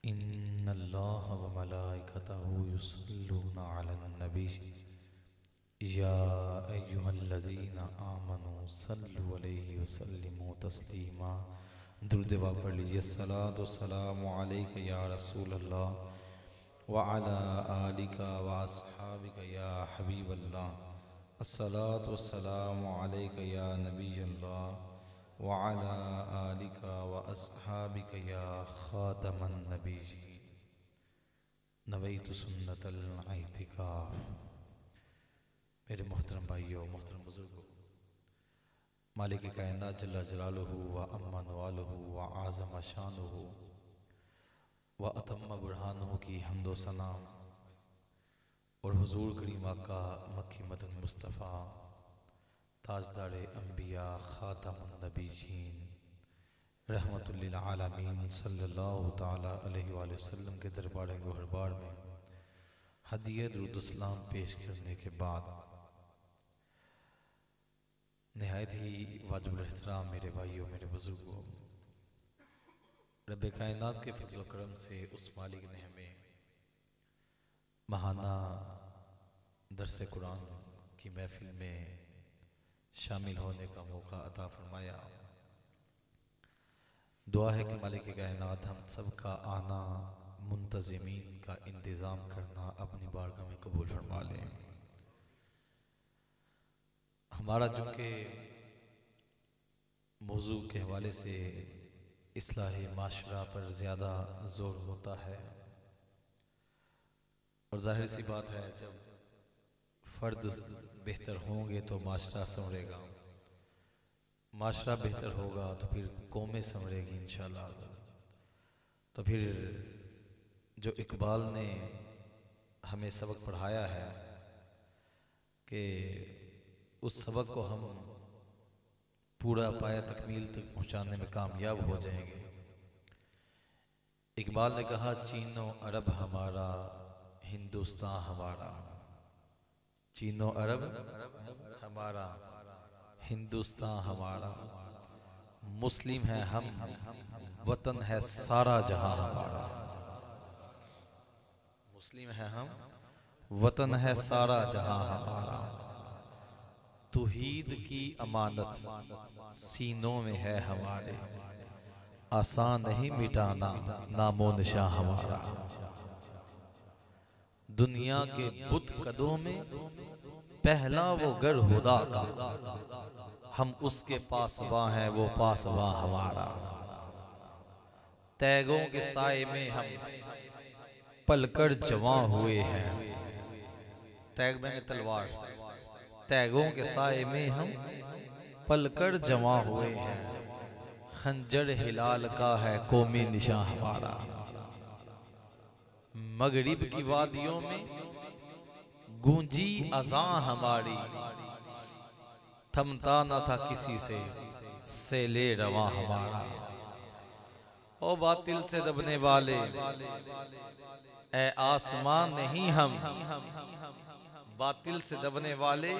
इन्नल्लाह व मलाइकतहु युसल्लूना अलन नबी या अय्युहल्लज़ीना आमनू सल्लु अलैहि व सल्लिमू तस्लीमा। दुरूद पाक पढ़ लीजिए। सलातो सलामु अलैका या रसूलल्लाह व अला आलिका व अस्हाबिका या हबीबल्लाह। अस्सलातु वस्सलामु अलैका या नबियल्लाह व अला आलिका व अस्हाबिका या खातमन नबिय्यीन। नवैतु सुन्नतल इतिकाफ। मेरे मोहतरम भाइयों, मोहतरम बुजुर्गों, मालिक कायनात जल्ला जलालुहु व अम्मा नवालुहु व आज़म शानुहु व अतम्मा बुरहानुहु की हम्दो सलाम और हुजूर करीम आका मक्की मदन मुस्तफ़ा ताजदारे अंबिया खातमुन नबीयीन रहमतुल लिल आलमीन सल्लल्लाहु ताला अलैहि वसल्लम के दरबार गोहरबार में हदिया दुरूद सलाम पेश करने के बाद निहायत ही वाजिबुल एहतराम मेरे भाइयों, मेरे बुजुर्गों, रब कायनात के फजल करम से उस मालिक ने हमें महाना दरस कुरान की महफिल में शामिल होने का मौका अता फरमाया। दुआ है कि मालिक कायनात हम सब का आना, मुंतज़िमीन का इंतज़ाम करना अपनी बारगाह में कबूल फरमा लें। हमारा जो कि मौजू के हवाले से इस्लाही माशरा पर ज़्यादा ज़ोर होता है और जाहिर सी बात है, जब फ़र्द बेहतर होंगे तो माशरा संवरेगा, माशरा बेहतर होगा तो फिर कौमें संवरेगी इंशाअल्लाह। तो फिर जो इकबाल ने हमें सबक पढ़ाया है कि उस सबक को हम पूरा पाया तकमील तक पहुँचाने में कामयाब हो जाएंगे। इकबाल ने कहा, चीनो अरब हमारा, हिंदुस्तान हमारा। चीनो अरब हमारा, हिंदुस्तान हमारा। मुस्लिम है हम, वतन है सारा जहां हमारा। मुस्लिम है हम, वतन है सारा जहां हमारा। तौहीद की अमानत सीनों में है हमारे, आसान नहीं मिटाना नामो निशां हमारा। दुनिया के बुत कदों में पहला वो घर खुदा का, हम उसके पासबां हैं वो पासबां हमारा। तैगों के साए में हम पलकर जवां हुए हैं। तैग में तलवार, तैगों के साए में हम पलकर जवां हुए हैं। खंजर हिलाल का है कौमी निशां हमारा। मगरिब की वादियों में गूंजी अज़ां हमारी, थमता न था किसी से ले रवां हमारा। ओ बातिल से दबने वाले ए आसमान नहीं हम, बातिल से दबने वाले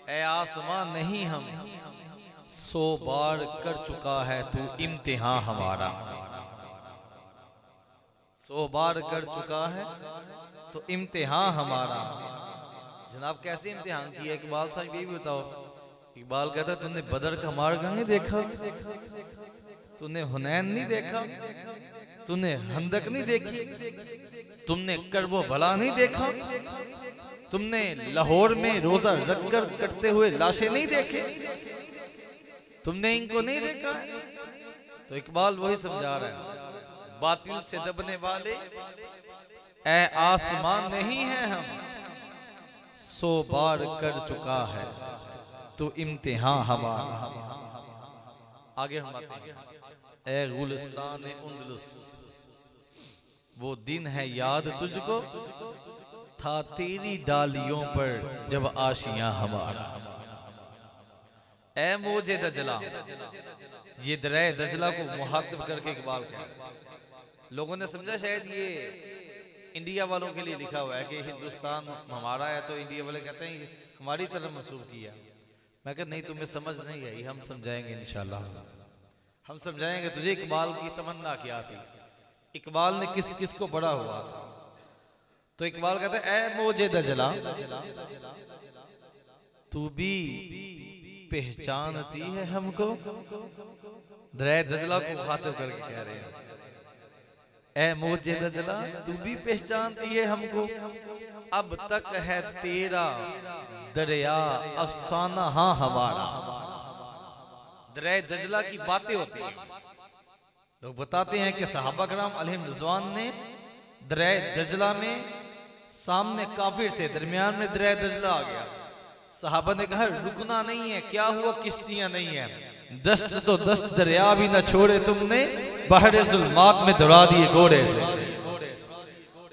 ए आसमान नहीं हम। 100 बार कर चुका है तू इम्तिहान हमारा। 100 बार कर चुका है तो इम्तिहान हमारा। जनाब कैसे इम्तिहान किया इकबाल साहब, ये भी बताओ। इकबाल कहता है, तूने बदर का मार्ग नहीं देखा, तूने हुनैन नहीं देखा, तूने हंदक नहीं देखी, तुमने करबो भला नहीं देखा, तुमने लाहौर में रोजा रखकर कटते हुए लाशें नहीं देखे, तुमने इनको नहीं देखा। तो इकबाल वही समझा रहा है, बातिल से दबने वाले ए आसमान नहीं है हम। 100 बार कर चुका है तो इम्तिहान हमारा। आगे हम बात हैं, ए गुलिस्तान उंदलुस, वो दिन है याद तुझको, था तेरी डालियों पर जब आशियां हमारा। ए मोजे दजला, ये दरे दजला को मुहातब करके इकबाल कहता है। लोगों ने समझा शायद ये इंडिया वालों के लिए लिखा हुआ है कि हिंदुस्तान हमारा है, तो इंडिया वाले कहते हैं हमारी तरफ मंसूब किया। मैं कहता नहीं, तुम्हें समझ नहीं आई, हम समझाएंगे इंशाल्लाह। हम समझाएंगे तुझे इकबाल की तमन्ना क्या थी। इकबाल ने किस किस को पढ़ा हुआ था? तो इकबाल कहते हैं, ऐ मौजे दजला तू भी पहचानती है हमको। दरिया दजला को खाते करके कह रहे हैं, ऐ मौजे दजला तू भी पहचानती है हमको। अब तक है तेरा दरिया अफसाना हाँ हमारा। दरिया दजला की बातें होती हैं। लोग बताते हैं कि सहाबा कराम अलैहिम रिज़वान ने दरिया दजला में, सामने काफिर थे, दरमियान में दरिया दजला आ गया। सहाबा ने कहा रुकना नहीं है, क्या हुआ, किश्तियां नहीं है। दस्त तो दस्त दरिया भी न छोड़े तुमने, बहरे जुल्मात में दौड़ा दिए घोड़े।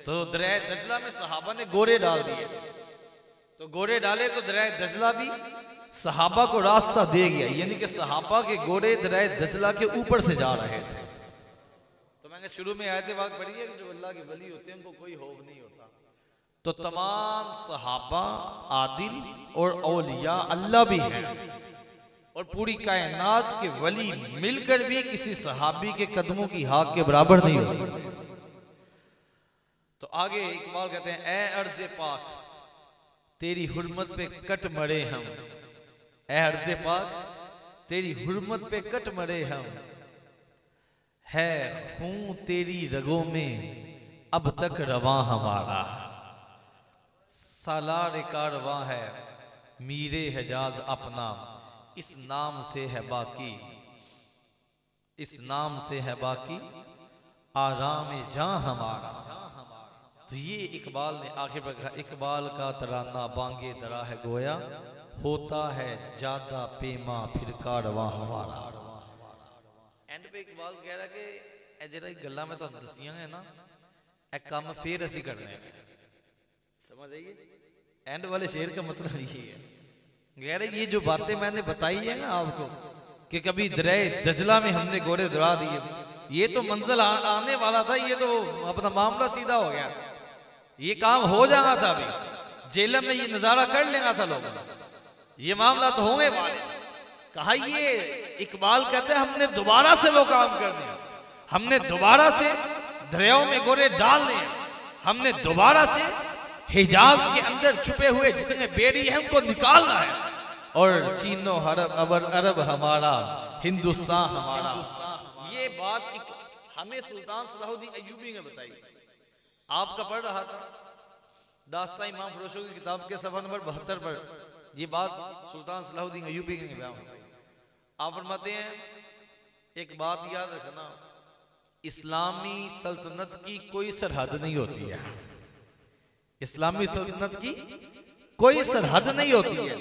तो दरिया दजला में सहाबा ने घोड़े डाल दिए। तो घोड़े डाले तो दरिया दजला भी सहाबा को रास्ता दे गया, यानी कि सहाबा के घोड़े दरिया दजला के ऊपर से जा रहे थे। तो मैंने शुरू में आयत वाक़ पढ़ी है कि जो अल्लाह के वली होते हैं उनको कोई खौफ नहीं होता। तो तमाम सहाबा आदिल और औलिया अल्लाह भी हैं, और पूरी कायनात के वली मिलकर भी किसी सहाबी के कदमों की हाक के बराबर नहीं हो सकते। तो आगे इकबाल कहते हैं, ऐ अर्ज़े पाक तेरी हुर्मत पे कट मरे हम। ऐ अर्ज़े पाक तेरी हुर्मत पे कट मरे हम, है खून तेरी रगों में अब तक रवां हमारा। सालार कारवां है मीरे हिजाज अपना, इस नाम से है बाकी, इस नाम से है बाकी आराम जां हमारा। तो ये इकबाल ने आखिर पर कहा, इकबाल का तराना बांगे दरा है गोया, होता है ज्यादा पेमा फिर कारवां हमारा। एंड पे इकबाल कह रहा कि ए जरा गल्ला में तो दसियां है ना, ए काम फिर असी करने हैं। समझ आइए, एंड वाले शेर का मतलब ये है, कह रहे ये जो बातें मैंने बताई है ना आपको कि कभी दरिया दजला में हमने घोड़े दौड़ा दिए, ये तो मंजिल आने वाला था, ये तो अपना मामला सीधा हो गया, ये काम हो जाना था। अभी जेल में ये नजारा कर लेना था लोगों, ये मामला तो होंगे वाले। कहा ये इकबाल कहते हैं हमने दोबारा से वो काम कर दिया, हमने दोबारा से दरियाओं में घोड़े डालने, हमने दोबारा से हिजाज के अंदर छुपे हुए जितने बेड़ी हैं उनको निकालना है, और चीनो अरब हमारा, हिंदुस्तान हमारा। ये बात हमें सुल्तान सलाहुद्दीन अय्यूबी ने बताई। आपका पढ़ रहा था दास्तान इमाम फरोशो की किताब के सफ़ा नंबर 72 पर ये बात सुल्तान सलाहुद्दीन अय्यूबी के बयान हुई। आप फरमाते हैं, एक बात याद रखना, इस्लामी सल्तनत की कोई सरहद नहीं होती है, इस्लामी सल्तनत की कोई सरहद नहीं होती है।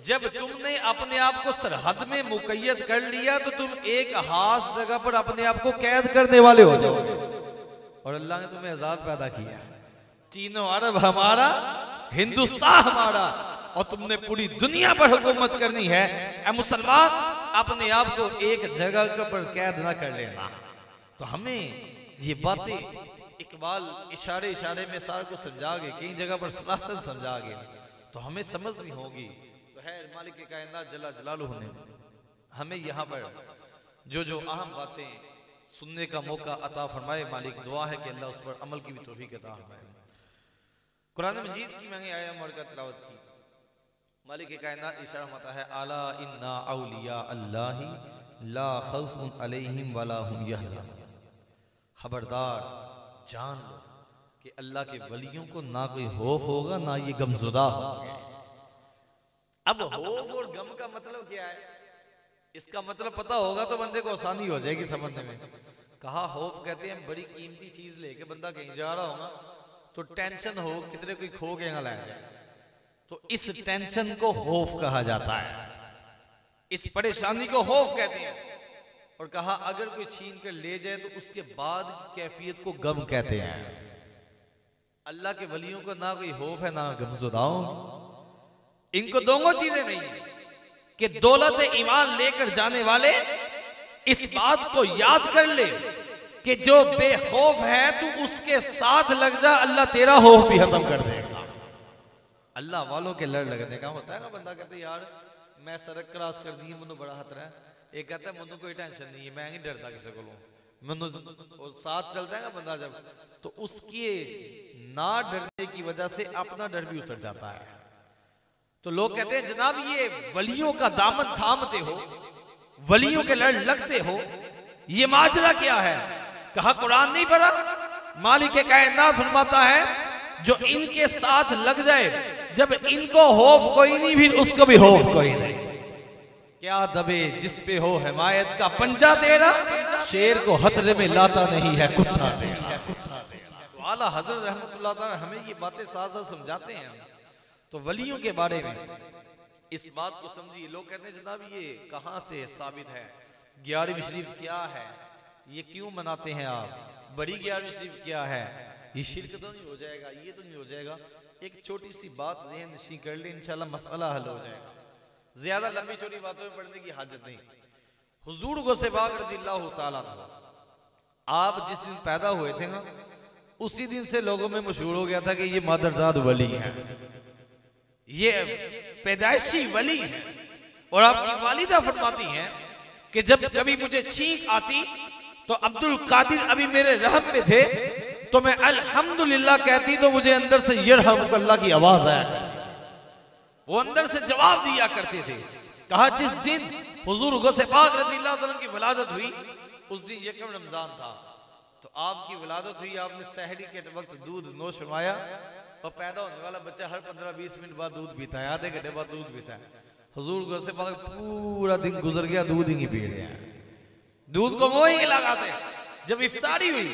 जब तुमने अपने आप को सरहद में मुकय्यद कर लिया तो तुम एक खास जगह पर अपने आप को कैद करने वाले हो जाओगे, और अल्लाह ने तुम्हें आजाद पैदा किया। चीनो अरब हमारा, हिंदुस्तान हमारा, और तुमने पूरी दुनिया पर हुकूमत करनी है। ऐ मुसलमान, अपने आप को एक जगह पर कैद ना कर लेना। तो हमें ये बातें इकबाल इशारे इशारे में सारे को समझा गए, कई जगह पर सलासल समझा गए, तो हमें समझ नहीं होगी। तो है मालिक के कायनात जल्ला जलालुहु ने हमें यहाँ पर जो जो अहम बातें सुनने का मौका अता फरमाए। मालिक दुआ है कि अल्लाह उस पर अमल की भी तौफीक अता फरमाए। कुरान मजीद की मैंने आया मरका तिलावत की। मालिक के कायनात इशारा मता है, अला इन्ना औलिया अल्लाहि ला खौफुन अलैहिम वला हुम यहज़नून। खबरदार, जान लो कि अल्लाह के वलियों को ना कोई खौफ होगा ना ये गमज़ुदा होंगे। अब खौफ और गम का मतलब क्या है, इसका मतलब पता होगा तो बंदे को आसानी हो जाएगी समझने में। कहा खौफ कहते हैं बड़ी कीमती चीज लेके बंदा कहीं जा रहा होगा तो टेंशन हो कितने कोई खो के यहाँ लाया जाए, तो इस टेंशन को खौफ कहा जाता है, इस परेशानी को खौफ कहते हैं। और कहा अगर कोई छीन कर ले जाए तो उसके बाद की कैफियत को गम कहते हैं। अल्लाह के वलियों को ना कोई खौफ है ना गमज़ुदा, इनको दोनों चीजें नहीं है कि दौलत ईमान लेकर जाने वाले इस बात को याद कर ले कि जो बेखौफ है तू उसके साथ लग जा, अल्लाह तेरा खौफ भी खत्म कर देगा। अल्लाह वालों के लड़ लगने का होता है ना, बंदा कहते यार मैं सड़क क्रॉस कर दी, मुझे बड़ा खतरा है, एक कहता है मुझे कोई टेंशन नहीं है, मैं नहीं डरता किसी को, और साथ चलता है ना बंदा जब, तो उसके ना डरने की वजह से अपना डर भी उतर जाता है। तो लोग कहते हैं जनाब ये वलियों का दामन थामते हो, वलियों के लड़ लगते हो, ये माजरा क्या है? कहा कुरान नहीं पढ़ा? मालिक कायनात फरमाता है जो इनके साथ लग जाए, जब इनको खौफ कोई नहीं फिर उसको भी खौफ कोई नहीं। क्या दबे जिस पे हो हिमायत का पंजा तेरा, शेर को खतरे में लाता नहीं है कुत्ता तेरा। तो आला हजरत रहमतुल्लाह ताला हमें ये बातें साथ साथ समझाते हैं। तो वलियों के बारे में इस बात को समझिए। लोग कहते हैं जनाब ये कहां से साबित है? 11वीं शरीफ क्या है? ये क्यों मनाते हैं आप? बड़ी 11वीं शरीफ क्या है? ये शिरक तो नहीं हो जाएगा? ये तो नहीं हो जाएगा? एक छोटी सी बात ज़हन नशीं कर ले, इंशाल्लाह मसला हल हो जाएगा। ज्यादा लंबी चौड़ी बातों में पढ़ने की हाजत नहीं। हुजूर गौसे पाक रज़ियल्लाहु ताला आप जिस दिन पैदा हुए थे ना, उसी दिन से लोगों में मशहूर हो गया था कि ये मादरजाद वली हैं, ये पैदाइशी वली हैं। और आपकी वालिदा फरमाती हैं कि जब कभी मुझे छींक आती तो अब्दुल कादिर अभी मेरे रहम में थे, तो मैं अल्हम्दुलिल्लाह कहती तो मुझे अंदर से यरहमुकल्लाह की आवाज आया करती। वो अंदर से जवाब दिया करते थे। कहा जिस दिन हुजूर गौसे पाक रज़ियल्लाहु ताला की विलादत हुई उस दिन यकम रमजान था, तो आपकी विलादत हुई, आपने सहरी के वक्त दूध नोश फरमाया, और पैदा होने वाला बच्चा हर 15-20 मिनट बाद दूध पीता है, आधे घंटे बाद दूध पीता है। हुजूर गौसे पाक पूरा दिन गुजर गया दूध ही नहीं पी रहे हैं, दूध को मुंह ही लगाते। जब इफ्तारी हुई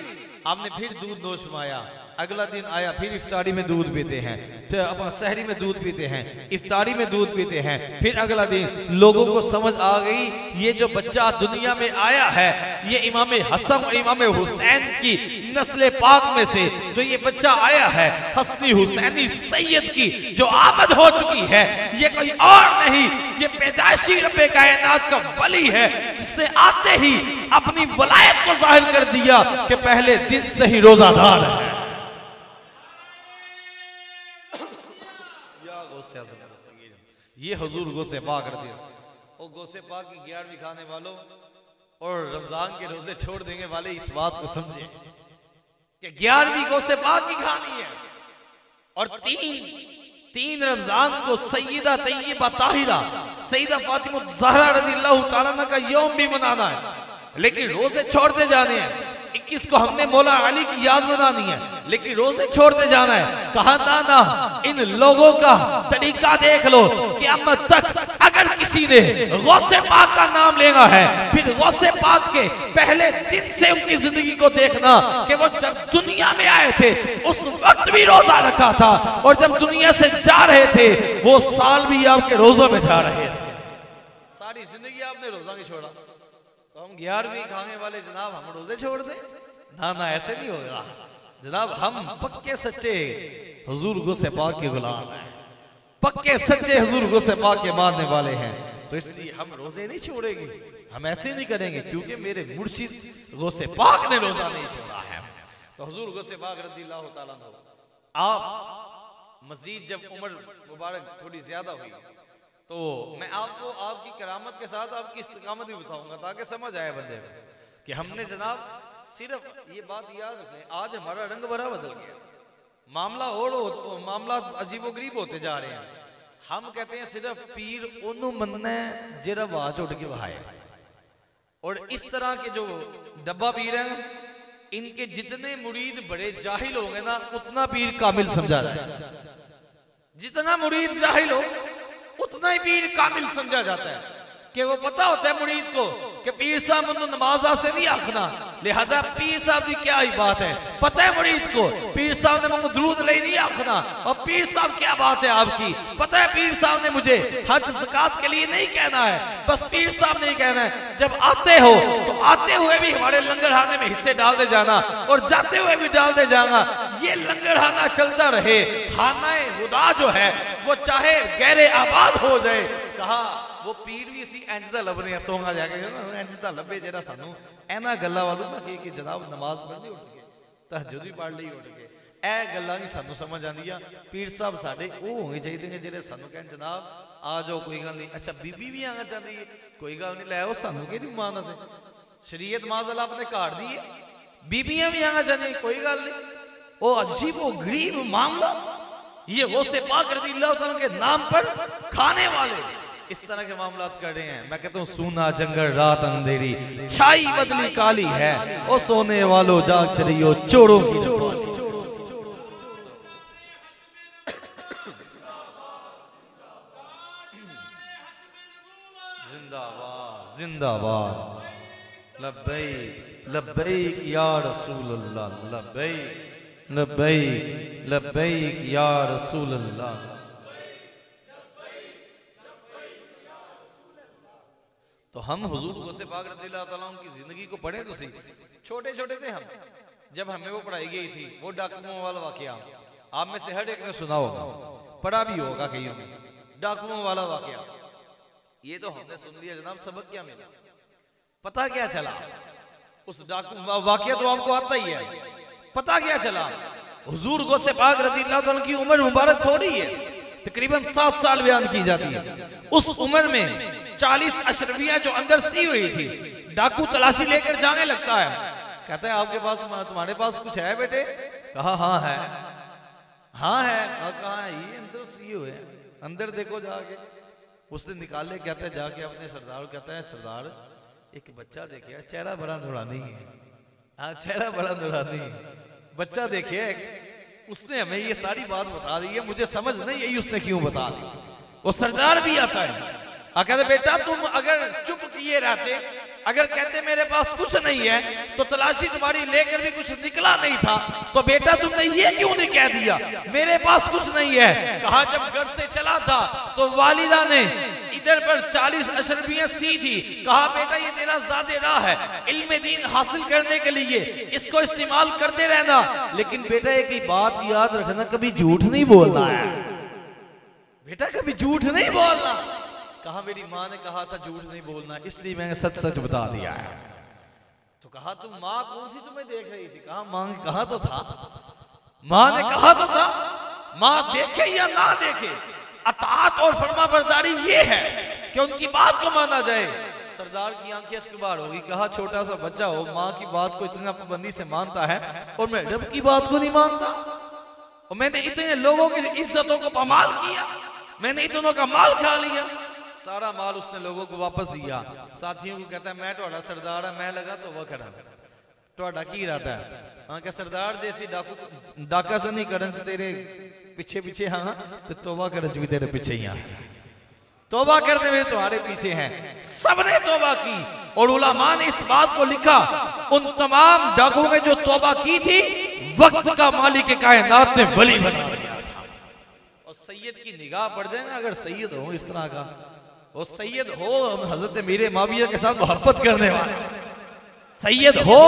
आपने फिर दूध नोश फरमाया, अगला दिन आया फिर इफ्तारी में दूध पीते हैं, फिर अपना सहरी में दूध पीते हैं, इफ्तारी में दूध पीते हैं, फिर अगला दिन लोगों को समझ आ गई ये जो बच्चा दुनिया में आया है ये इमाम हसन और इमाम हुसैन की नस्ल पाक में से जो ये बच्चा आया है, हसनी हुसैनी सैयद की जो आमद हो चुकी है, ये कोई और नहीं, ये पैदाइशी रब्बे कायनात का वली है, जिसने आते ही अपनी वलायत को जाहिर कर दिया कि पहले दिन से ही रोजादार है। ये हुजूर गौसे पाक और गौसे पाक की 11वीं खाने वालों और रमजान के रोजे छोड़ देने वाले इस बात को समझे कि 11वीं गौसे पाक की खानी है, और तीन रमजान को सैयदा तैयबा ताहिरा सैयदा फातिमा ज़हरा रज़ियल्लाहु ताला अन्हा का यौम भी मनाना है, लेकिन रोजे छोड़ते जाने हैं। 21 को हमने मौला अली की याद मनानी है, लेकिन रोजे छोड़ते जाना है। कहा ना इन लोगों का तरीका देख लो, क़यामत तक अगर किसी ने गौसे पाक का नाम लेना है, फिर गौसे पाक के पहले दिन से उनकी जिंदगी को देखना कि वो जब दुनिया में आए थे उस वक्त भी रोजा रखा था, और जब दुनिया से जा रहे थे वो साल भी आपके रोजों में जा रहे थे। सारी जिंदगी आपने रोजा नहीं छोड़ा, तो हम 11वीं खाने वाले जनाब हम रोजे छोड़ दें? ना ऐसे नहीं होगा जनाब। हम पक्के सच्चे हुजूर गौसे पाक के गुलाम हैं, पक्के सच्चे हुजूर गौसे पाक के मानने वाले हैं, तो इसलिए हम रोजे नहीं छोड़ेंगे, हम ऐसे नहीं करेंगे क्योंकि मेरे मुर्शिद गौसे पाक ने रोजा नहीं छोड़ा है। तो हुजूर गौसे पाक रज़ियल्लाहु ताला अन्हु आप मजीद जब उम्र मुबारक थोड़ी ज्यादा हुई तो मैं आपको आपकी करामत के साथ आपकी इस्तिकामत भी बताऊंगा ताकि समझ आए बंदे को कि हमने जनाब सिर्फ ये बात याद रखें, आज हमारा रंग बड़ा बदल गया, मामला अजीबोगरीब होते जा रहे हैं। हम कहते हैं सिर्फ पीर ओनू मनना जेरा आवाज उठ के बहाए, और इस तरह के जो डब्बा पीर हैं इनके जितने मुरीद बड़े जाहिल होंगे ना उतना पीर कामिल समझा रहा है। जितना मुरीद जाहिल हो उतना ही पीर कामिल समझा जाता है कि वो पता होता है मुरीद को कि पीर साहब उन्होंने नमाज से नहीं आखना, लिहाजा पीर साहब की क्या ही बात है। पता है मुरीद को पीर साहब ने मुझे दुरूद नहीं आखना, और पीर साहब क्या बात है आपकी। पता है पीर साहब ने मुझे हज ज़कात के लिए नहीं कहना है, बस पीर साहब नहीं कहना है। जब आते हो तो आते हुए भी हमारे लंगर खाने में हिस्से डालते जाना और जाते हुए भी डालते जाना, ये लंगर खाना चलता रहे। खाना हुदा जो है वो चाहे गैरे आबाद हो जाए, कहा वो पीर भी इसी इंज दा लभने सोंगा जाके इंज दा लभे जेड़ा सानू एना गल्लां वालू ना कि जनाब नमाज पढ़नी उठ के तहज्जुद भी पढ़ ली उठ के, ए गल्लां नहीं सानू समझ आंदियां। पीर साहब साडे ओ होने चाहिए ने जेड़े सानू कहन जनाब आ जाओ कोई गल नहीं, अच्छा बीबी भी आना चाहती है कोई गल नहीं, लै आओ सानू केदी मानत है। शरीयत माज़अल्लाह आपने काट दी है, बीबियां भी आना चाहिए, कोई गल नहीं। वो अजीब वो गरीब मामला, ये गौसे पाक रज़ियल्लाहु तआला के नाम पर खाने वाले इस तरह के मामलात कर रहे हैं। मैं कहता हूँ सूना जंगल रात अंधेरी, छाई बदली काली है, ओ सोने वालों जागते रहियो चोरों की। जिंदाबाद जिंदाबाद, लब्बैक लब्बैक या रसूल अल्लाह, लब्बैक लब्बैक लब्बैक या रसूल अल्लाह। तो हम हुजूर गौसे पाक रज़ियल्लाहु तआला अन्हु की जिंदगी को पढ़े तो सही। छोटे छोटे थे हम जब हमें वो पढ़ाई गई थी, वो डाकुओं वाला वाकया आप में से हर एक ने सुना होगा, पढ़ा भी होगा कईयों ने, डाकुओं वाला वाकया। ये तो हमने सुन लिया जनाब, सबक क्या मिला, पता क्या चला उस डाकू वाकया तो आपको आता ही है। पता क्या चला, हुजूर गौसे पाक रज़ियल्लाहु तआला की उम्र मुबारक थोड़ी है, तकरीबन 7 साल बयान की जाती है। उस उम्र में 40 अशरफियां जो अंदर सी हुई थी, डाकू तलाशी लेकर जाने लगता है, कहता है आपके पास तुम्हारे पास कुछ है बेटे? कहा हाँ है। हाँ है, कहा है ये अंदर सी हुए, अंदर देखो जाके। उसने निकाले, कहता है जाके अपने सरदार, कहता है सरदार एक बच्चा देखिए, चेहरा बड़ा नूरानी है, हाँ चेहरा बड़ा नूरानी है, बच्चा देखिए। उसने हमें ये सारी बात बता दी है, मुझे समझ नहीं आई उसने क्यों बता दी। वो सरदार भी आता है, कहते बेटा तुम अगर चुप किए रहते, अगर कहते मेरे पास कुछ नहीं है, तो तलाशी तुम्हारी लेकर भी कुछ निकला नहीं था, तो बेटा तुमने ये क्यों नहीं कह दिया मेरे पास कुछ नहीं है। कहा जब घर से चला था तो वालिदा ने इधर पर 40 अशरफियां सी थी, कहा बेटा ये तेरा ज़ाते राह है इल्म दीन हासिल करने के लिए, इसको इस्तेमाल करते रहना, लेकिन बेटा एक ही बात याद रखना, कभी झूठ नहीं बोलना है बेटा, कभी झूठ नहीं बोलना। कहा मेरी माँ ने कहा था झूठ नहीं बोलना, इसलिए मैंने सच सच बता दिया है। तो कहा तुम माँ कौन सी तुम्हें देख रही थी? कहा माँ ने कहा तो था, माँ ने कहा तो था, माँ देखे या ना देखे अताअत और फरमाबरदारी ये है कि उनकी बात को माना जाए। सरदार की आंखें अश्कबार होगी, कहा छोटा सा बच्चा हो, माँ की बात को इतना पाबंदी से मानता है और मैं रब की बात को नहीं मानता, और मैंने इतने लोगों की इज्जतों को पामाल किया, मैंने इतनों का माल खा लिया। सारा माल उसने लोगों को वापस दिया। साथियों को कहता है मैं तोड़ा सरदार है, मैं लगा तो वह करा, तोड़ा की इरादा है? हाँ क्या सरदार जैसी डाकू डाका से नहीं करन तेरे पीछे पीछे, हाँ तो तौबा करन भी तेरे पीछे ही, तौबा करते हुए तुम्हारे पीछे हैं। सबने तौबा की और उलमा ने इस बात को लिखा, उन तमाम डाकुओं ने जो तौबा की थी, वक्त का मालिक कायनात ने वली बना दिया था। और सैयद की निगाह पड़ जाए ना, अगर सैयद हो इस तरह का, वो सैयद हो हजरत मीर माविया के साथ मोहब्बत करने वाला, सैयद हो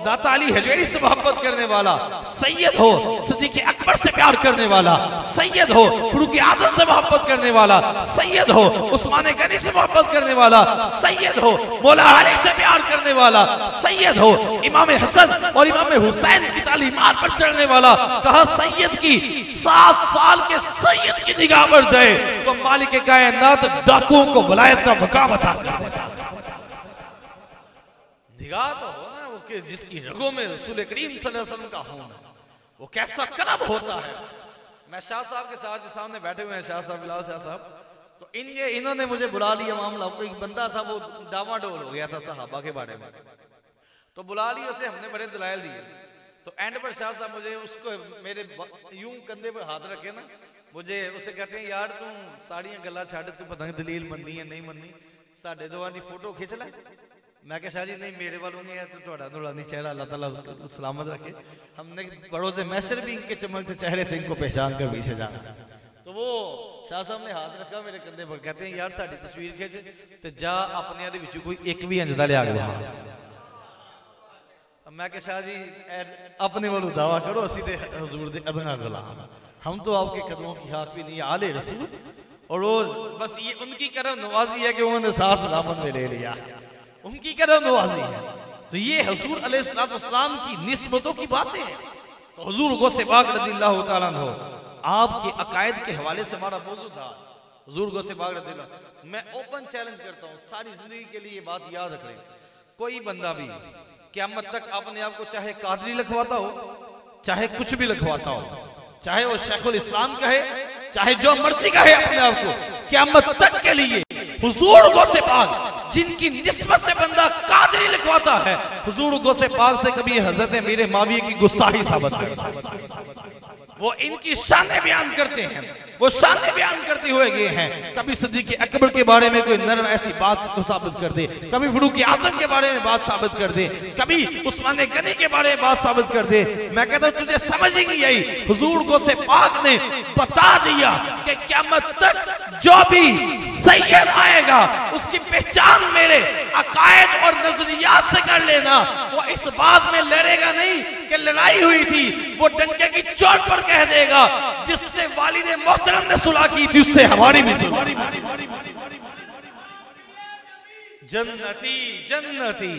दाता अली हजवेरी से मोहब्बत करने वाला, सैयद हो सिद्दीक़ अकबर से प्यार करने वाला, सैयद हो फारूक आज़म से मोहब्बत करने वाला, सैयद हो उस्मान गनी से मोहब्बत करने वाला, सैयद हो मौला अली से प्यार करने वाला, सैयद हो इमाम हसन और इमाम हुसैन की तालीमात पर चलने वाला। कहा सैयद की 7 साल के सैयद की निगाह पर जाए तो मालिक कायनात डाकुओं को वलायत का मकाम अता कर देता। निगाह तो हो ना वो कि जिसकी रगों में रसूल करीम सल्लल्लाहु अलैहि वसल्लम का होना, वो कैसा करब होता है। मैं शाह साहब के साथ सामने बैठे हुए हैं, शाह साहब बिलाल शाह साहब, तो इन्होंने मुझे बुला लिया। मामला कोई बंदा था वो डामाडोल हो गया था सहाबा के बारे में, तो बुला लिया उसे, हमने बड़े दलाइल दिए। तो एंड पर शाह साहब मुझे उसको मेरे यूं कंधे पर हाथ रखे ना, मुझे उसे कहते हैं यार तू साड़ियां गला छड़, तू पता नहीं दलील मननी है नहीं मननी, साढ़े दोवां दी फोटो खिंच लै। मैं कहा शाह जी नहीं मेरे वालों नहीं है, तो थोड़ा नूरानी चेहरा अल्लाह ताला सलामत रखे। हमने बड़ों से मैशर भी इनके चमकते चेहरे से इनको पहचान कर पीछे जाना। तो वो शाह साहब ने हाथ रखा मेरे कंधे पर, कहते हैं यार साड़ी तस्वीर खिंच ते जा अपने दे विच कोई एक भी अंजदा लिया गया। मैं कहा शाह जी अपने वालों दावा करो, असी ते हुजूर दे अदना गुलाम, हम तो आपके कदमों की खाक भी नहीं, आले रसूल। और वो बस ये उनकी करम नवाजी है कि उन्होंने साथ सलामत में ले लिया, उनकी करम नवाजी है। तो ये हुजूर अलैहिस्सलाम की निस्बतों की बातें हैं। तो हुजूर गौसे पाक रज़ियल्लाहु ताला अन्हु आपके अकायद के हवाले से हमारा मौजू था। हुजूर गौसे पाक रज़ियल्लाहु, मैं ओपन चैलेंज करता हूँ, सारी जिंदगी के लिए ये बात याद रख लें, कोई बंदा भी क़यामत तक अपने आप को चाहे कादरी लिखवाता हो, चाहे कुछ भी लिखवाता हो, चाहे वो शेखुल इस्लाम कहे, चाहे जो मर्जी कहे अपने आप को, क़यामत तक के लिए हुजूर गौसे पाक जिनकी निस्बत से बंदा कादरी लिखवाता है, हुजूर गौसे पाक से कभी हजरत मीर माविया की गुस्ताखी साबित करता। वो इनकी शाने बयान करते हैं, वो शाने बयान करते हुए गए हैं। कभी सिद्दीक़ अकबर के बारे में कोई नरम ऐसी बात को साबित कर दे, कभी फारूक आज़म के बारे में बात साबित कर दे, कभी उस्मान गनी के बारे में बात साबित कर दे। मैं कहता हूं तुझे समझ ही नहीं आई, हुजूर गौसे पाक ने बता दिया कि क़यामत तक जो भी सैयद आएगा उसकी पहचान मेरे अकायद और नजरियात से कर लेना। वो इस बात में लड़ेगा नहीं कि लड़ाई हुई थी, वो डंके की चोट पर कह देगा जिससे वालिद मोहतरम ने सुलह की थी उससे हमारी भी सुलह। जन्नती जन्नती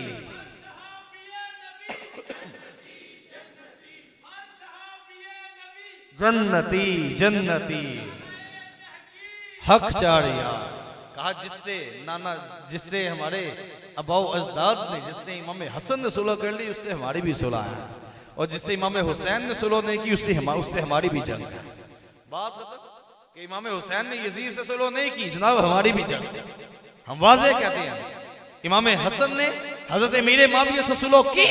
जन्नती जन्नती हक चाड़िया कहा जिससे हमारे अबाउ अजदाद ने, जिससे इमाम हसन ने सुलह कर ली उससे हमारी भी सुलह है, और जिससे इमाम हुसैन ने सुलह नहीं की उससे हमारी भी जंग है। बात खत्म कि इमाम हुसैन ने यजीद से सुलह नहीं की, जनाब हमारी भी जंग। हम वाज़े कहते हैं इमाम हसन ने हजरत मीर माविया से सुलह की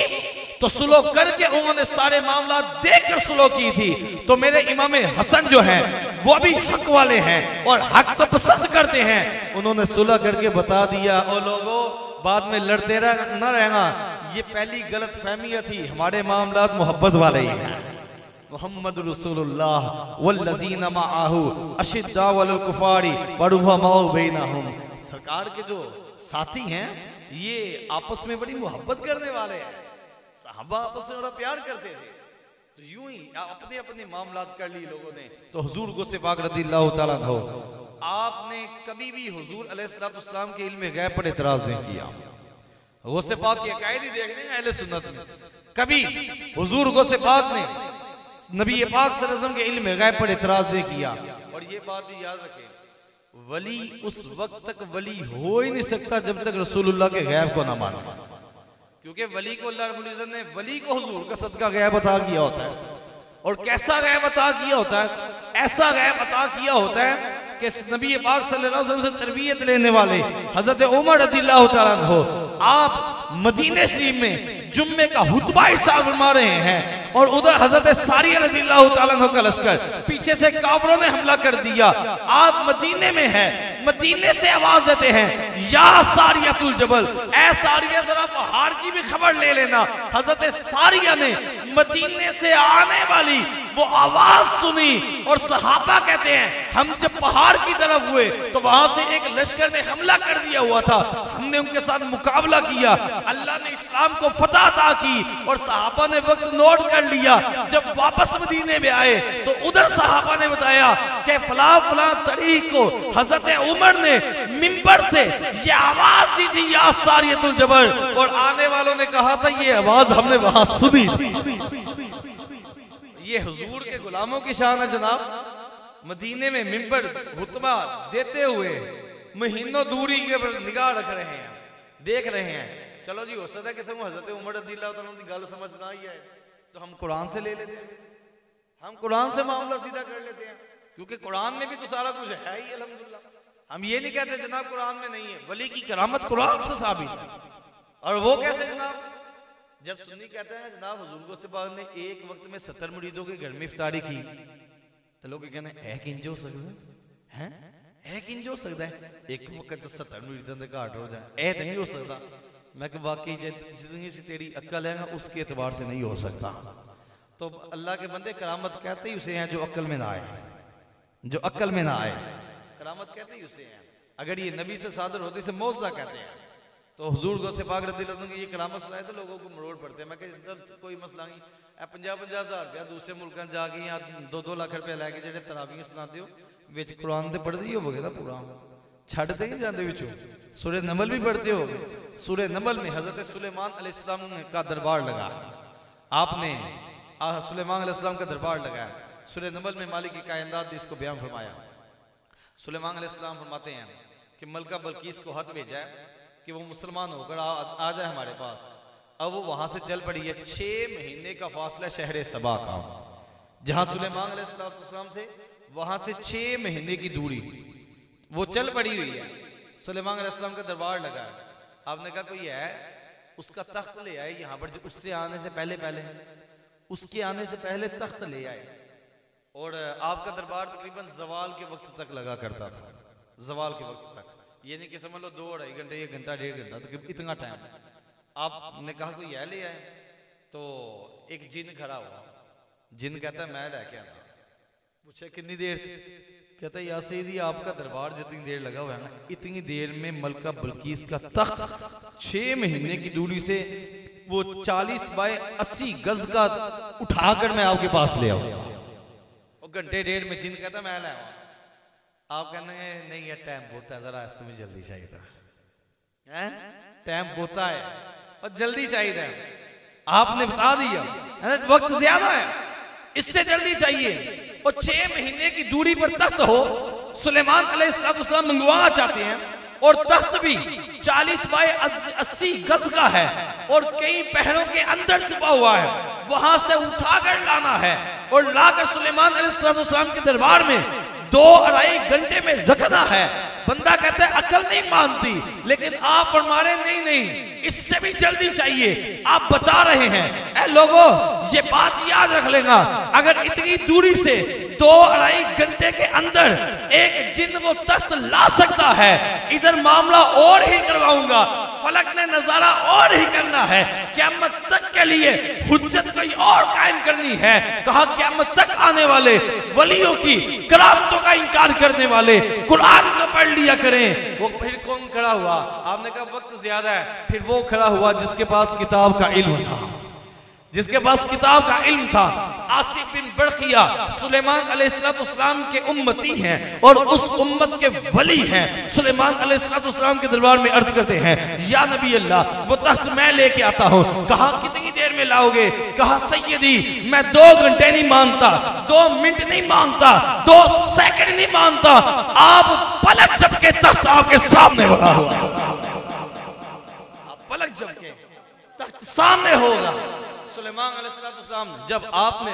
तो सुलह करके उन्होंने सारे मामला देखकर सुलह की थी। तो मेरे इमाम हसन जो हैं वो भी हक वाले हैं और हक को पसंद करते हैं। उन्होंने सुलह करके बता दिया, ओ लोगों बाद में लड़ते न रहना, ये पहली गलत फहमियां थी, हमारे मामलात मोहब्बत वाले ही हैं। मुहम्मद रसूलुल्लाह वल्लज़ीना मअहू अशिद्दा वल कुफारी वरुहमाउ बैनहुम। सरकार के जो साथी हैं ये आपस में बड़ी मोहब्बत करने वाले हैं, सहाबा आपस में बड़ा प्यार करते थे। तो यूं ही अपने अपने मामलात कर ली लोगों ने। तो हुजूर गौसे पाक रज़ियल्लाहु ताला अन्हु, आपने कभी भी हुजूर अलैहिस्सलाम के इल्म गैब पर एतराज नहीं किया। गौसे पाक की अकायद ही देखने हैं अहले सुन्नत में, कभी हुजूर गौसे पाक ने नबी पाक सल्लल्लाहु अलैहि वसल्लम के इल्म गैब पर एतराज नहीं किया। और ये बात भी याद रखें, वली उस वक्त तक वली हो ही नहीं सकता जब तक रसूलुल्लाह के गैब को ना माने, क्योंकि वली को अल्लाह रब्बुल इज्जत ने वली को हुजूर का सदका गैब अता किया होता है। और कैसा गैब अता किया होता है? ऐसा गैब अता किया होता है कि नबी पाक सल्लल्लाहु अलैहि वसल्लम से तरबियत लेने वाले हजरत उमर रज़ियल्लाहु ताला अन्हु, आप मदीने शरीफ में जुम्मे का हुतबा इरशाद फरमा रहे हैं और उधर हजरत सारिया रज़ियल्लाहु ताला अन्हु का लश्कर पीछे से काफिरों ने हमला कर दिया। आप मदीने में हैं, मदीने से आवाज देते हैं, या सारियतुल जबल, ऐ सारिया जरा पहाड़ की भी खबर ले लेना। हजरत सारिया ने मदीने से आने वाली वो आवाज सुनी और सहाबा कहते हैं हम जब पहाड़ की तरफ हुए तो वहां से एक लश्कर ने हमला कर दिया हुआ था, हमने उनके साथ मुकाबला किया, अल्लाह ने इस्लाम को फतह अता की और सहाबा ने वक्त नोट कर लिया। जब वापस मदीने में आए तो उधर सहाबा ने बताया कि फला फला तरीक को हजरत उमर ने मिंबर से ये आवाज दी थी, या सारियतुल जबल, और आने वालों ने कहा था ये आवाज हमने वहां सुनी थी। ये हुजूर के गुलामों की शान है जनाब। मदीने में मिंबर हुतबा देते हुए महीनों दूरी के पर निगाह रख रहे हैं, देख रहे हैं। चलो जी हो सकता है कि सब हजरत उमर रज़ियल्लाहु ताला की गल समझ ना ही आए तो हम कुरान से ले लेते हैं, हम कुरान से मामला सीधा कर लेते हैं, क्योंकि कुरान में भी तो सारा कुछ है ही अल्हम्दुलिल्लाह। हम ये नहीं कहते जनाब कुरान में नहीं है, वली की करामत कुरान से साबित है। और वो कैसे जनाब? जब सुन्नी कहते हैं जनाब हुजूर गौसे पाक ने एक वक्त में 70 मुरीदों के घर में इफ्तारी की तो लोग कहते हैं एक इंच हो सकता है, एक इंच हो सकता है एक वक्त 70 मुरीदों के घाट हो जाए, ऐ नहीं हो सकता। मैं कि वाकई जितनी सी तेरी अक्ल है ना उसके एतबार से नहीं हो सकता। तो अल्लाह के बंदे करामत कहते ही उसे हैं जो अक्ल में ना आए, जो अक्ल में ना आए, करामत कहते ही उसे हैं। अगर ये नबी से सादर होते इसे मौज़ा कहते हैं। तो हुजूर गौसे पाक रज़ियल्लाहु अन्हु की ये करामत सुनाए तो लोगों को मरोड़ पड़ते हैं। मैं कह कोई मसला नहीं, 50-50 हज़ार रुपया दूसरे मुल्कों जाके या 2-2 लाख रुपया लैके जो तरावीह सुनाते हो विच कुरान तो पढ़ते ही होगे ना, पूरा छड्डते ही जाते विचों। सूरह नमल भी पढ़ते हो, सूरह नमल में हजरत सुलेमान अलैहिस्सलाम का दरबार लगा, आपने सुलेमान अलैहिस्सलाम का दरबार लगाया। सूरह नमल में मालिक की कायनात ने इसको बयान फरमाया। सुलेमान अलैहिस्सलाम फरमाते हैं कि मलका बल्कीस को हत भेजा है कि वो मुसलमान होकर आ जाए हमारे पास। अब वो वहां से चल पड़ी है, 6 महीने का फासला शहर सबा का, जहां सुलेमान अलैहिस्सलाम थे वहां से 6 महीने की दूरी वो चल पड़ी हुई है। सुलेमान अलैहिस्सलाम का दरबार लगा है। आपने कहा कोई है उसका तख्त ले आए यहाँ पर, उससे आने से पहले उसके आने से पहले तख्त ले आए। और आपका दरबार तकरीबन जवाल के वक्त तक लगा करता था, जवाल के वक्त तक, ये नहीं कि समझ लो 2-2.5 घंटे, 1 घंटा 1.5 घंटा तक, इतना टाइम। आपने कहा कोई है ले आए, तो एक जिन खड़ा हुआ। जिन कहता है मैं लेके आना। पूछे कितनी देर? कहता है या सैयदी आपका दरबार जितनी देर लगा हुआ है ना, इतनी देर में मलका बल्कीस का तख्त 6 महीने की दूरी से वो 40 बाय 80 गज का उठाकर मैं आपके पास ले आऊं। और घंटे 1.5 में जिन कहता मैं ले आऊं। आप कहने नहीं ये टाइम होता है, जरा तुम्हें जल्दी चाहिए था, टाइम होता है और जल्दी चाहिए। आपने बता दिया वक्त ज्यादा है, इससे जल्दी चाहिए। और 6 महीने की दूरी पर तख्त हो, सुलेमान अलैहिस्सलाम मंगवा चाहते हैं, और तख्त भी 40 बाय 80 गज का है और कई पहरों के अंदर छुपा हुआ है, वहां से उठाकर लाना है और लाकर सुलेमान अलैहिस्सलाम के दरबार में 2-2.5 घंटे में रखना है। बंदा कहता है अकल नहीं मानती, लेकिन आप हमारे नहीं, इससे भी जल्दी चाहिए। आप बता रहे हैं ऐ लोगों, ये बात याद रख लेना, अगर इतनी दूरी से 2-2.5 घंटे के अंदर एक जिन वो तख्त ला सकता है, इधर मामला और ही करवाऊंगा, फलक ने नजारा और ही करना है, क़यामत तक के लिए हुज्जत कोई और कायम करनी है। कहा क़यामत तक आने वाले वलियों की करामतों का इनकार करने वाले कुरान को पढ़ लिया करें। वो फिर कौन खड़ा हुआ? आपने कहा वक्त ज्यादा है। फिर वो खड़ा हुआ जिसके पास किताब का इल्म था, जिसके पास किताब का इल्म था। आसिफ बिन बरखिया सुलेमान अलैहिस्सलाम के उम्मती हैं और उस उम्मत के वली हैं। सुलेमान अलैहिस्सलाम के दरबार में अर्ज करते हैं या नबी अल्लाह, वो तख्त मैं लेके आता हूं। कहा कितनी देर में लाओगे? कहा सैयदी मैं 2 घंटे नहीं मांगता, 2 मिनट नहीं मांगता, 2 सेकंड नहीं मांगता, आप पलक झपके तख्त आपके सामने बना हुआ, आप पलक झपके तख्त सामने होगा। सुलेमान अलैहिस्सलाम जब आपने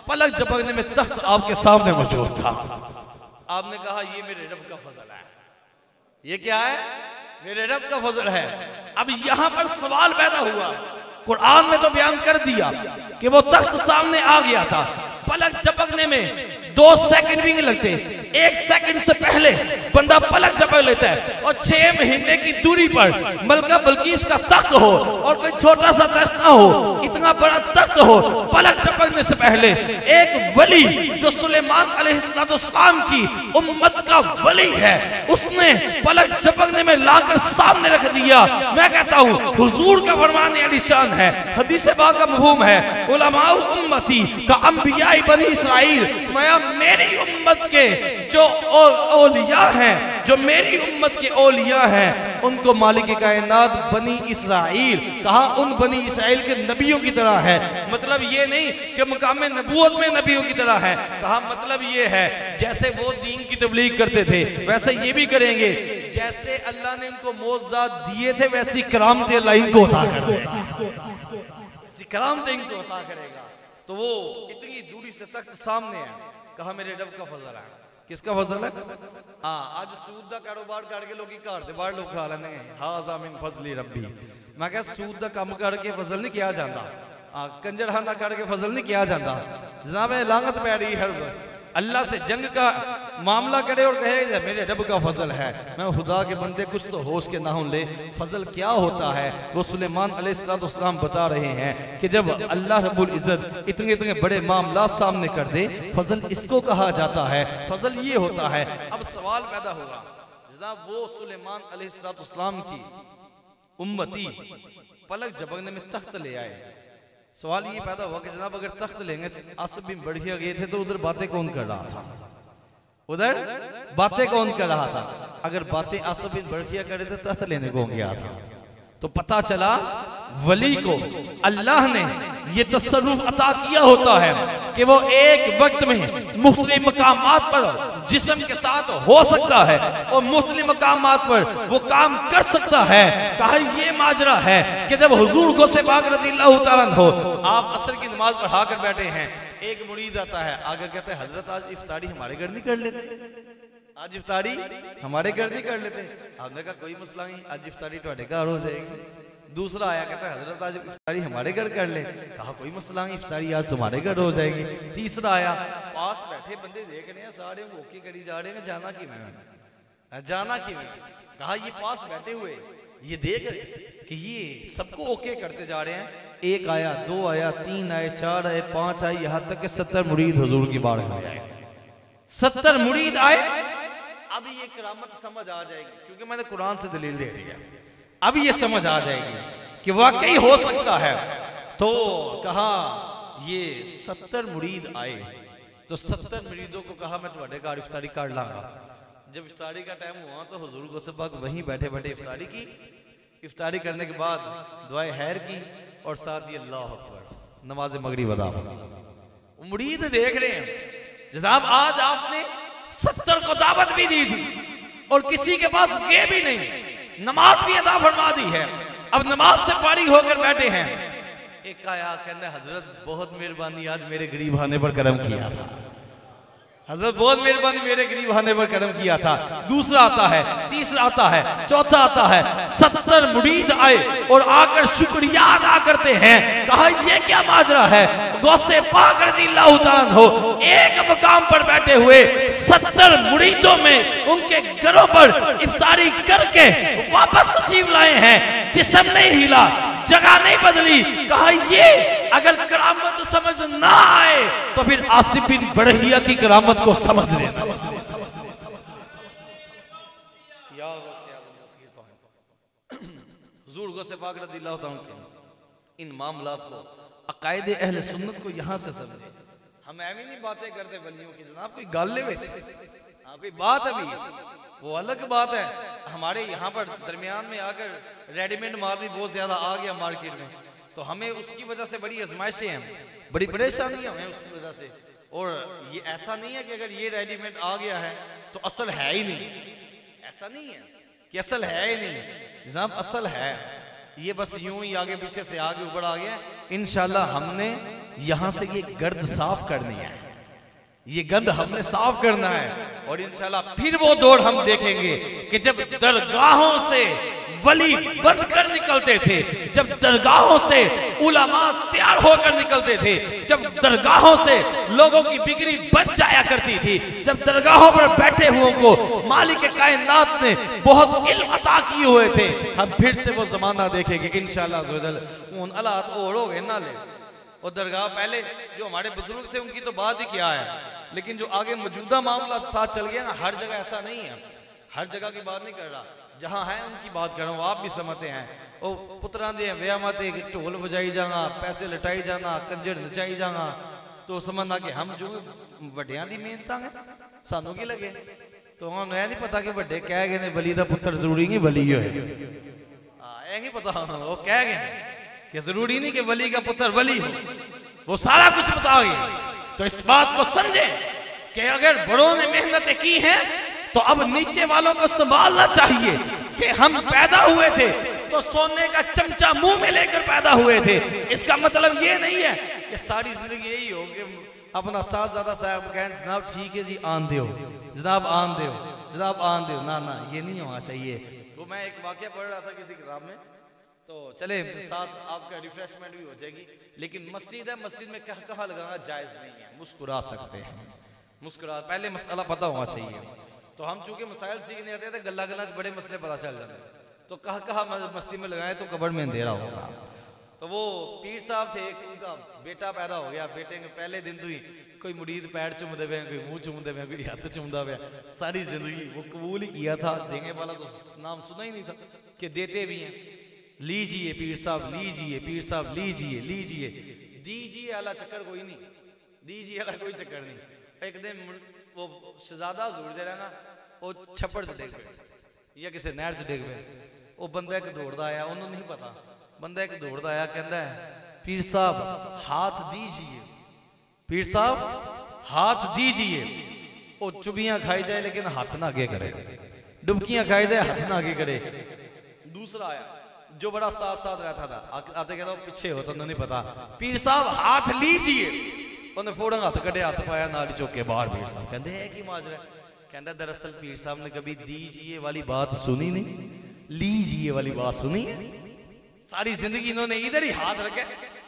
पलक झपकने में तख्त आपके सामने मौजूद था, आपने कहा ये मेरे रब का फजल है। ये क्या है? मेरे रब का फजल है। अब यहां पर सवाल पैदा हुआ, कुरान में तो बयान कर दिया कि वो तख्त सामने आ गया था, पलक झपकने में 2 सेकंड भी नहीं लगते, 1 सेकंड से पहले बंदा पलक झपक लेता है। और 6 महीने की दूरी पर मलका बल्कीस का तख्त हो और कोई छोटा सा तख्त ना हो, इतना बड़ा तख्त हो, पलक झपकने से पहले एक वली जो सुलेमान अलैहिस्सलाम की उम्मत का वली है, उसने पलक झपकने में लाकर सामने रख दिया। मैं कहता हूं हुजूर का फरमान अली शान है, हदीस पाक का मफहूम है, उलमाउ उम्मती का अंबिया बनी इसराइल, मेरी उम्मत के जो औलिया हैं, जो मेरी उम्मत के औलिया हैं, उनको मालिक कायनात बनी इसराइल, कहा उन बनी इसराइल के नबियों की तरह है। मतलब ये नहीं कि मकाम नबूवत में नबियों की तरह है, कहा मतलब ये है जैसे वो दीन की तबलीग करते थे वैसे ये भी करेंगे, जैसे अल्लाह ने इनको मोअज़्ज़ात दिए थे वैसी करामतें अल्लाह इनको अता करेगा, ऐसी करामतें इनको अता करेगा। तो वो इतनी दूरी से तख्त सामने है। कहा मेरे रब का फजल है। किसका फजल है? हाँ, आज सूद का कारोबार करके लोग घर दे बाहर लोग खा लेने, हाज़ा मिन फजली रब्बी। मैं कहा सूद का काम करके फजल नहीं किया जाता, कंजरखाना करके फजल नहीं किया जाता। जनाब लानत पै रही है, अल्लाह से जंग का मामला करे और कहे मेरे रब का फजल है। मैं खुदा के बंदे कुछ तो होश के ना हो ले, फजल क्या होता है वो सुलेमान अलैहिस्सलाम बता रहे हैं कि जब अल्लाह रब्बुल इज्जत इतने इतने बड़े मामला सामने कर दे, फजल इसको कहा जाता है, फजल ये होता है। अब सवाल पैदा होगा, जनाब वो सुलेमान अलैहिस्सलाम की उम्मती पलक झपकने में तख्त ले आए, सवाल ये पैदा हुआ कि जनाब अगर तख्त लेंगे, आसिफ बिन बरखिया गए थे तो उधर बातें कौन कर रहा था? उधर बातें कौन कर रहा था? अगर बातें आसिफ बिन बरखिया कर रहे थे तो तख्त लेने कौन गया था? तो पता चला वली को अल्लाह ने ये तसर्रुफ अता किया होता है कि वो एक वक्त में मुख्तलिफ मकामात पर जिस्म के साथ हो सकता है और मुख्तलिफ मकामात पर वो काम कर सकता है। कहा ये माजरा है कि जब हुजूर गौसे पाक रज़ियल्लाहु तआला अन्हु आप असर की नमाज पढ़ा कर बैठे हैं, एक मुरीद आता है आगे कहते हैं हजरत आज इफ्तारी हमारे घर नहीं कर लेते, आज इफ्तारी हमारे घर नहीं कर लेते। आपने कहा कोई मसला नहीं, आज इफ्तारी तुम्हारे घर हो जाएगी। दूसरा आया कहता है हजरत आज इफ्तारी हमारे घर कर ले, कहा कोई मसला नहीं, इफ्तारी आज तुम्हारे घर हो जाएगी। तीसरा आया, पास बैठे बंदे देख रहे हैं सारे मौके करी जा रहे हैं, जाना कि मैं जाना कि मैं, कहा ये पास बैठे हुए ये देख रहे कि ये सबको ओके करते जा रहे हैं। एक आया, दो आया, तीन आए, चार आए, पांच आए, यहां तक कि 70 मुरीद हुजूर की बारगाह में आए। 70 मुरीद आए। अब ये करामत समझ आ जाएगी क्योंकि मैंने कुरान से दलील दे दी है। अब ये समझ आ जाएगी कि वाकई हो सकता है। तो कहा ये 70 मुरीद आए तो 70 मुरीदों को कहा मैं तुम्हारे घर इफ्तारी कर लाऊंगा। जब इफ्तारी का टाइम हुआ तो हुजूर गौसे पाक वहीं बैठे बैठे इफ्तारी की। इफ्तारी करने के बाद दुआए खैर की और साथ ही अल्लाह अकबर नमाज मगरिब अदा। मुरीद देख रहे हैं जनाब आज आपने 70 को दावत भी दी थी और किसी के पास गए भी नहीं, नमाज भी अदा फरमा दी है, अब नमाज से फारिग होकर बैठे हैं। एक आया कहने हजरत बहुत मेहरबानी आज मेरे गरीब आने पर करम किया था, हजरत बहुत मेहरबानी मेरे गरीब आने पर करम किया था। दूसरा आता है, तीसरा आता है, चौथा आता है, 70 मुरीद आए और आकर शुक्रिया अदा करते हैं। कहा ये क्या माजरा है, गौसे पाक रज़ियल्लाहु तआला अन्हु एक मकाम पर बैठे हुए 70 मुरीदों में उनके घरों पर इफ्तारी करके वापस तशरीफ लाए हैं, जिस्म नहीं हिला, जगह नहीं बदली। कहा ये अगर करामत समझ ना आए तो फिर आसिफ बिन बड़हिया की करामत को समझ ले। हुजूर गौसे पाक रज़ियल्लाहु तआला के इन मामलात को अकायद अहले सुन्नत को यहां से समझे। हम ऐवी नहीं बातें करते वलियों की जनाब, कोई गाले में कोई बात है भी वो अलग बात है। हमारे यहाँ पर दरमियान में आकर रेडीमेड माल भी बहुत ज्यादा आ गया मार्केट में, तो हमें उसकी वजह से बड़ी आजमाइशें हैं, बड़ी परेशानियां हैं उसकी वजह से। और ये ऐसा नहीं है कि अगर ये रेडीमेड आ गया है तो असल है ही नहीं, ऐसा नहीं है कि असल है ही नहीं जनाब, असल है। ये बस यूं ही आगे पीछे से आगे ऊपर आ गया। इंशाल्लाह हमने यहां से ये गर्द साफ करनी है, ये गंद हमने साफ करना है और इंशाल्लाह फिर वो दौड़ हम देखेंगे कि जब दरगाहों से वली बंद कर निकलते थे, जब दरगाहों से उलमा तैयार होकर निकलते थे, जब दरगाहों से लोगों की बिगड़ी बच जाया करती थी, जब दरगाहों पर बैठे हुओं को मालिक कायनात ने बहुत इल्म अता किए हुए थे, हम फिर से वो जमाना देखेंगे इंशाल्लाह। उन अल्लाह ओढ़ोगे ना ले और दरगाह पहले जो हमारे बुजुर्ग थे उनकी तो बात ही क्या है, लेकिन जो आगे मौजूदा मामला साथ चल गया ना, हर जगह ऐसा नहीं है, हर जगह की बात नहीं कर रहा, जहां है उनकी बात कर रहा हूँ। आप भी समझते हैं ओ पुत्रा दे व्याह मत ढोल बजाई जाना, पैसे लटाई जाना, कंजर नचाई जाना, तो समझना कि हम जो वड्डियां दी मेहनत है सानू की लगे। तो हम नहीं पता कि वड्डे कह गए ने वली दा पुत्र जरूरी नहीं वली है, नहीं पता वो कह गए कि जरूरी नहीं कि वली का पुत्र वली हो, वो सारा कुछ बता गए। तो इस बात को समझे कि अगर बड़ों ने मेहनतें की हैं तो अब नीचे वालों को संभालना चाहिए कि हम पैदा हुए थे तो सोने का चमचा मुंह में लेकर पैदा हुए थे। इसका मतलब ये नहीं है कि सारी जिंदगी यही हो कि अपना साहबजादा साहब कहें जनाब ठीक है जी आन दो, जनाब आन दो, जनाब आन दो, ना ना ये नहीं होना चाहिए। तो मैं एक वाकया पढ़ रहा था किसी किताब में, तो चले साथ आपका रिफ्रेशमेंट भी हो जाएगी। लेकिन मस्जिद है, मस्जिद में कहा लगाना जायज नहीं है, मुस्कुरा सकते हैं, मुस्कुरा, पहले मसला पता होना चाहिए। तो हम चूंकि मसाइल सीखने आते थे, गल्ला गल्ला बड़े मसले पता चल जाते, तो कहा मस्जिद में लगाए तो कब्र में अंधेरा होगा। तो वो पीर साहब थे, उनका बेटा पैदा हो गया, बेटे के पहले दिन तो ही कोई मुरीद पैर चूमते हुए, कोई मुंह चूमते हुए, कोई हाथ चूमता हुआ, सारी जिंदगी वो कबूल ही किया था। देने वाला तो नाम सुना ही नहीं था कि देते भी हैं, लीजिए पीर साहब लीजिए, पीर साहब लीजिए लीजिए, दीजिए वाला चक्कर कोई नहीं, दीजिए वाला कोई चक्कर नहीं। एक दिन वो शहजादा हजूर जरा ना वो छप्पड़ से डिग पे या किसी नहर से डिग पे, वो बंदा एक दौड़ता आया, उन्होंने नहीं पता बंदा एक दौड़ता आया कहता है पीर साहब हाथ दीजिए, पीर साहब हाथ दीजिए। ओ चुबियां खाई जाए लेकिन हाथ ना आगे करे, डुबकियां खाई जाए हाथ ना आगे करे। दूसरा आया जो बड़ा साथ साथ रहता था, आते कहता पीछे हो तो नहीं पता, पीर साहब हाथ लीजिए। उन्हें फौरन हाथ कटे, हाथ पाया नाली चौके बाहर। पीर साहब कहते हैं कि माजरा, कहता दरअसल पीर साहब ने कभी दीजिए वाली बात सुनी नहीं, लीजिए वाली बात सुनी। सारी जिंदगी इन्होंने इधर ही हाथ रखे,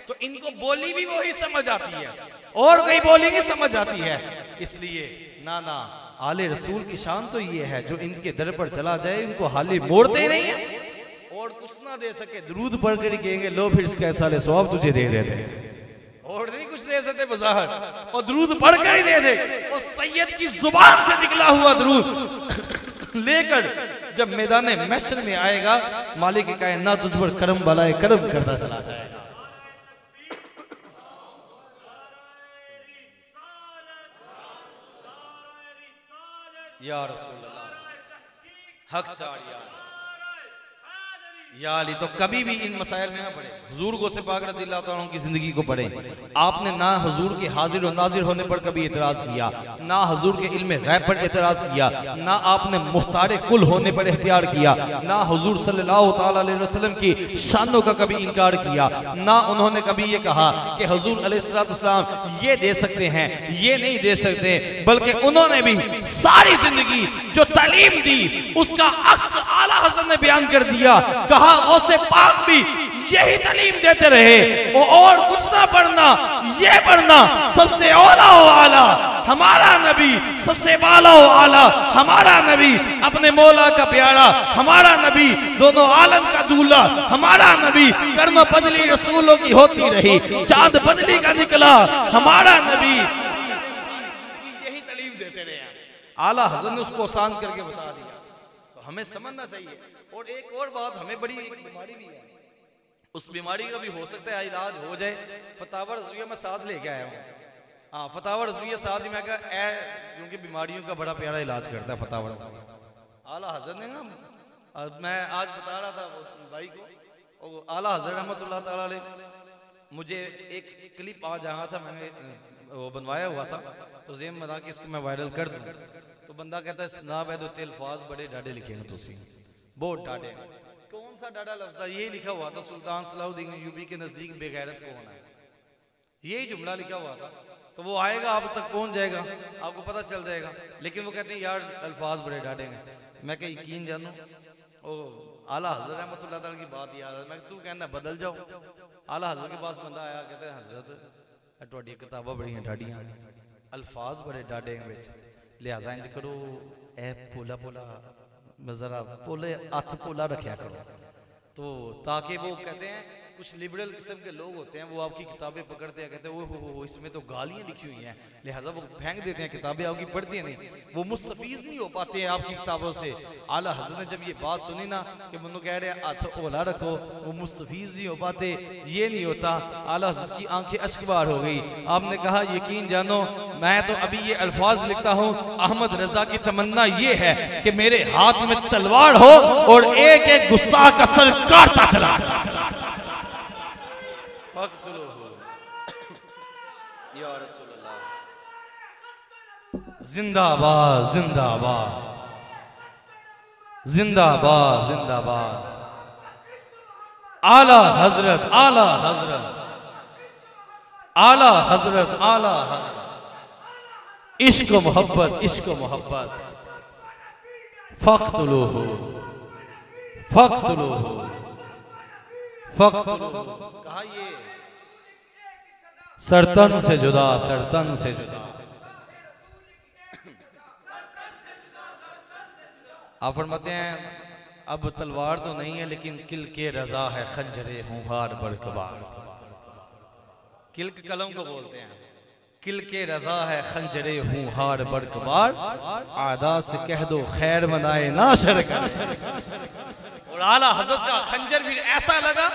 तो इनको बोली भी वही समझ आती है और कोई बोली नहीं समझ आती है। इसलिए ना ना आले रसूल की शान तो ये है जो इनके दर पर चला जाए इनको हाली मोड़ते ही नहीं है और कुछ ना दे सके दुरूद पढ़ कर कहेंगे लो फिर इसका साले सवाब तुझे दे देते हैं, और नहीं कुछ दे सकते बज़ाहिर, और दुरूद पढ़ कर ही दे दे। और सैयद की जुबान से निकला हुआ दुरूद लेकर जब मैदान महशर में आएगा, मालिक कायनात तुझ पर करम बलाए करम करता चला जाएगा। या रसूल अल्लाह हक चार या अली। तो कभी भी इन मसाइल में ना पड़े, हुजूर गौसे पाक रज़ियल्लाहु तआला अन्हु की जिंदगी को पढ़े। आपने ना हुजूर के हाजिर और नाजिर होने पर कभी एतराज किया, ना हुजूर के इल्म गैब पर एतराज किया, ना आपने मुख्तारे कुल होने पर इख्तियार किया, ना हुजूर सल्लल्लाहु तआला अलैहि वसल्लम की शानों का कभी इनकार किया, ना उन्होंने कभी ये कहा कि हुजूर अलैहिस्सलाम ये दे सकते हैं ये नहीं दे सकते, बल्कि उन्होंने भी सारी जिंदगी जो तालीम दी उसका अक्स आला हज़रत ने बयान कर दिया। कहा गौसे पाक भी यही तालीम देते रहे, और कुछ ना पढ़ना, ये पढ़ना सबसे औला हो आला हमारा नबी, सबसे बाला हो आला हमारा नबी, अपने मौला का प्यारा हमारा नबी, दोनों आलम का दूल्हा हमारा नबी, कर्म बदली रसूलों की होती रही, चांद बदली का निकला हमारा नबी, यही तालीम देते रहे। आला हज़रत ने उसको आसान करके बता दिया, तो हमें समझना चाहिए। और एक और बात, हमें बड़ी बीमारी भी है, उस बीमारी का भी हो सकता है इलाज हो जाए। फतावा रज़विया मैं साथ लेके आया हूँ। हाँ फतावा रज़विया साथ ही मैं कहा क्योंकि बीमारियों का बड़ा प्यारा इलाज करता है फतावा रज़विया। आला हज़रत ने ना, मैं आज बता रहा था भाई को, आला हज़रत रहमतुल्लाह तआला अलैह मुझे एक क्लिप आज आया था, मैंने वो बनवाया हुआ था, तो ज़ेम बना के इसको मैं वायरल कर दूँ। तो बंदा कहता है जनाब है तो अल्फाज बड़े डाडे लिखे हैं, तुसी बहुत डाडे। कौन सा डाडा लफ्ज़ था? यही लिखा हुआ था सुल्तान सलाहुद्दीन यूबी के नजदीक बेगैरत कौन है, यही जुमला लिखा हुआ था। तो वो आएगा आप तक पहुंच जाएगा, आपको पता चल जाएगा। लेकिन वो कहते हैं यार अल्फाज बड़े डाडे हैं। मैं क्या यकीन जानू, ओ आला हज़रत रहमतुल्लाह तआला की बात याद है। मैं तू कहना बदल जाओ। आला हज़रत के पास बंदा आया, कहते हैं हज़रत तुहाडी किताबां बड़ियां डाडियां, अल्फाज बड़े डाडे हैं विच, लिहाजा इंज करो ए पोला पोला जरा पोले हाथ पोला रखा करो, तो ताकि वो कहते हैं कुछ लिबरल किस्म के लोग होते हैं, वो आपकी किताबें पकड़ते हैं, कहते हैं वो इसमें तो गालियां लिखी हुई हैं, लिहाजा वो फेंक देते हैं, किताबें आपकी पढ़ती हैं नहीं, वो मुस्तफीज नहीं हो पाते हैं आपकी किताबों से। आला हज़रत ने जब ये बात सुनी ना कि मुन्नो कह रहे हाथ ओला रखो, वो मुस्तफीज नहीं हो पाते, ये नहीं होता। आला हज़रत की आंखें अश्कबार हो गई। आपने कहा यकीन जानो मैं तो अभी ये अल्फाज लिखता हूँ, अहमद रजा की तमन्ना ये है कि मेरे हाथ में तलवार हो और एक एक गुस्ताख का सर काटता चला। जिंदाबाद जिंदाबाद जिंदाबाद जिंदाबाद। आला हजरत आला हजरत आला हजरत आला हजरत। इश्क मोहब्बत इश्क मोहब्बत। फख्तुलूहु फख्तुलूहु फख्तुलूहु। कहा ये सरतन से जुदा सरतन से जुदा। आप फरमाते हैं अब तलवार तो नहीं है लेकिन किल के रजा है खंजरे हुंहार बरकबार। किल के कलम को बोलते हैं, किल के रजा है खंजरे हुंहार बरकबार, आदा से कह दो खैर मनाए ना शर कर। और आला हजरत का खंजर भी ऐसा लगा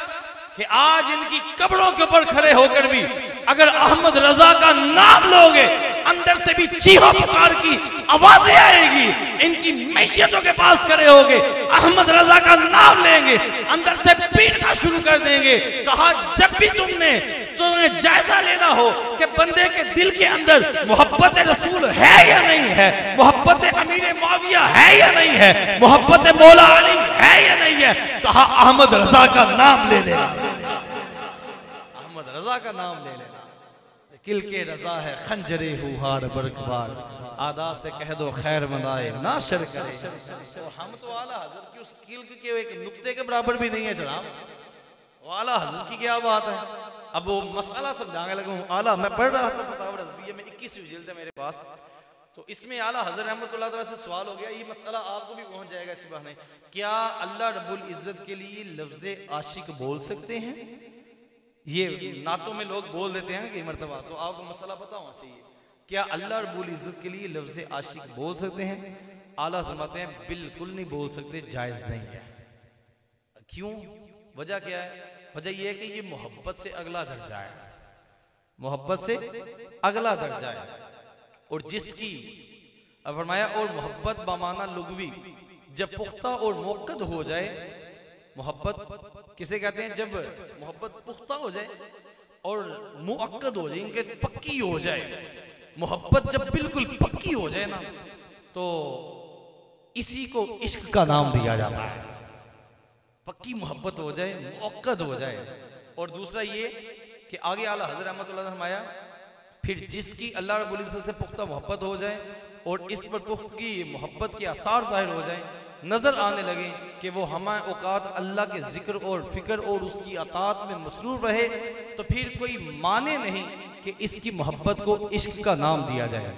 कि आज इनकी कब्रों के ऊपर खड़े होकर भी अगर अहमद रजा का नाम लोगे, अंदर से भी चीहो पुकार की आवाजें आएगी। इनकी मैयतों के पास खड़े होगे, अहमद रजा का नाम लेंगे, अंदर से पीटना शुरू कर देंगे। कहा जब भी तुम्हें जायजा लेना हो कि बंदे के दिल के अंदर मोहब्बत रसूल है या नहीं है, मोहब्बत अमीर मुआविया है या नहीं है, मोहब्बत मौला अली है या नहीं है, कहा अहमद रजा का नाम ले लेना, अहमद रजा का नाम ले लेना। किल के रजा है खंजरे हुहार बरकबार, आदा से कह दो खैर मनाए ना शर करे। तो हम तो आला हजरत की उस किल के एक नुक्ते के बराबर भी नहीं है जनाब। आला हजरत की क्या बात है। अब वो मसला समझाने लगा हूँ। आला मैं पढ़ रहा था फतावा रज़विया में 21वीं जिल्द है मेरे पास, तो इसमें आला हजरत रहमतुल्लाह तआला से सवाल हो गया। ये मसला आपको भी पहुंच जाएगा इसी बहाने। क्या अल्लाह रब्बुल इज्जत के लिए लफ्ज़ आशिक बोल सकते हैं? ये नातों में लोग बोल देते हैं कई मरतबा, तो आपको मसला पता होना चाहिए। क्या अल्लाह रब्बुल इज्जत के लिए लफ्ज़ आशिक बोल सकते हैं? आला फरमाते हैं बिल्कुल नहीं बोल सकते, जायज़ नहीं है। क्यों? वजह क्या है? वजह यह है कि ये मोहब्बत से अगला दर्जा है, मोहब्बत से अगला दर्जा है। और जिसकी फरमाया और मोहब्बत बामाना लुगवी जब पुख्ता और मुअक्कद हो जाए, मोहब्बत किसे कहते हैं? जब मोहब्बत पुख्ता हो जाए और मुअक्कद हो जाए, इनके पक्की हो जाए। मोहब्बत जब बिल्कुल पक्की हो जाए ना, तो इसी को इश्क का नाम दिया जाता है। पक्की मोहब्बत हो जाए, मुअक्कद हो जाए। और दूसरा ये कि आगे आला हज़रत रहमतुल्लाह ने फरमाया फिर जिसकी अल्लाह रब्बुल इज्जत से पुख्ता मोहब्बत हो जाए और इस पर पुख्तगी मोहब्बत के आसार जाहिर हो जाए, नजर आने लगे कि वो हमारे औकात अल्लाह के जिक्र और फिक्र और उसकी अतात में मसरूफ रहे, तो फिर कोई माने नहीं कि इसकी मोहब्बत को इश्क का नाम दिया जाए।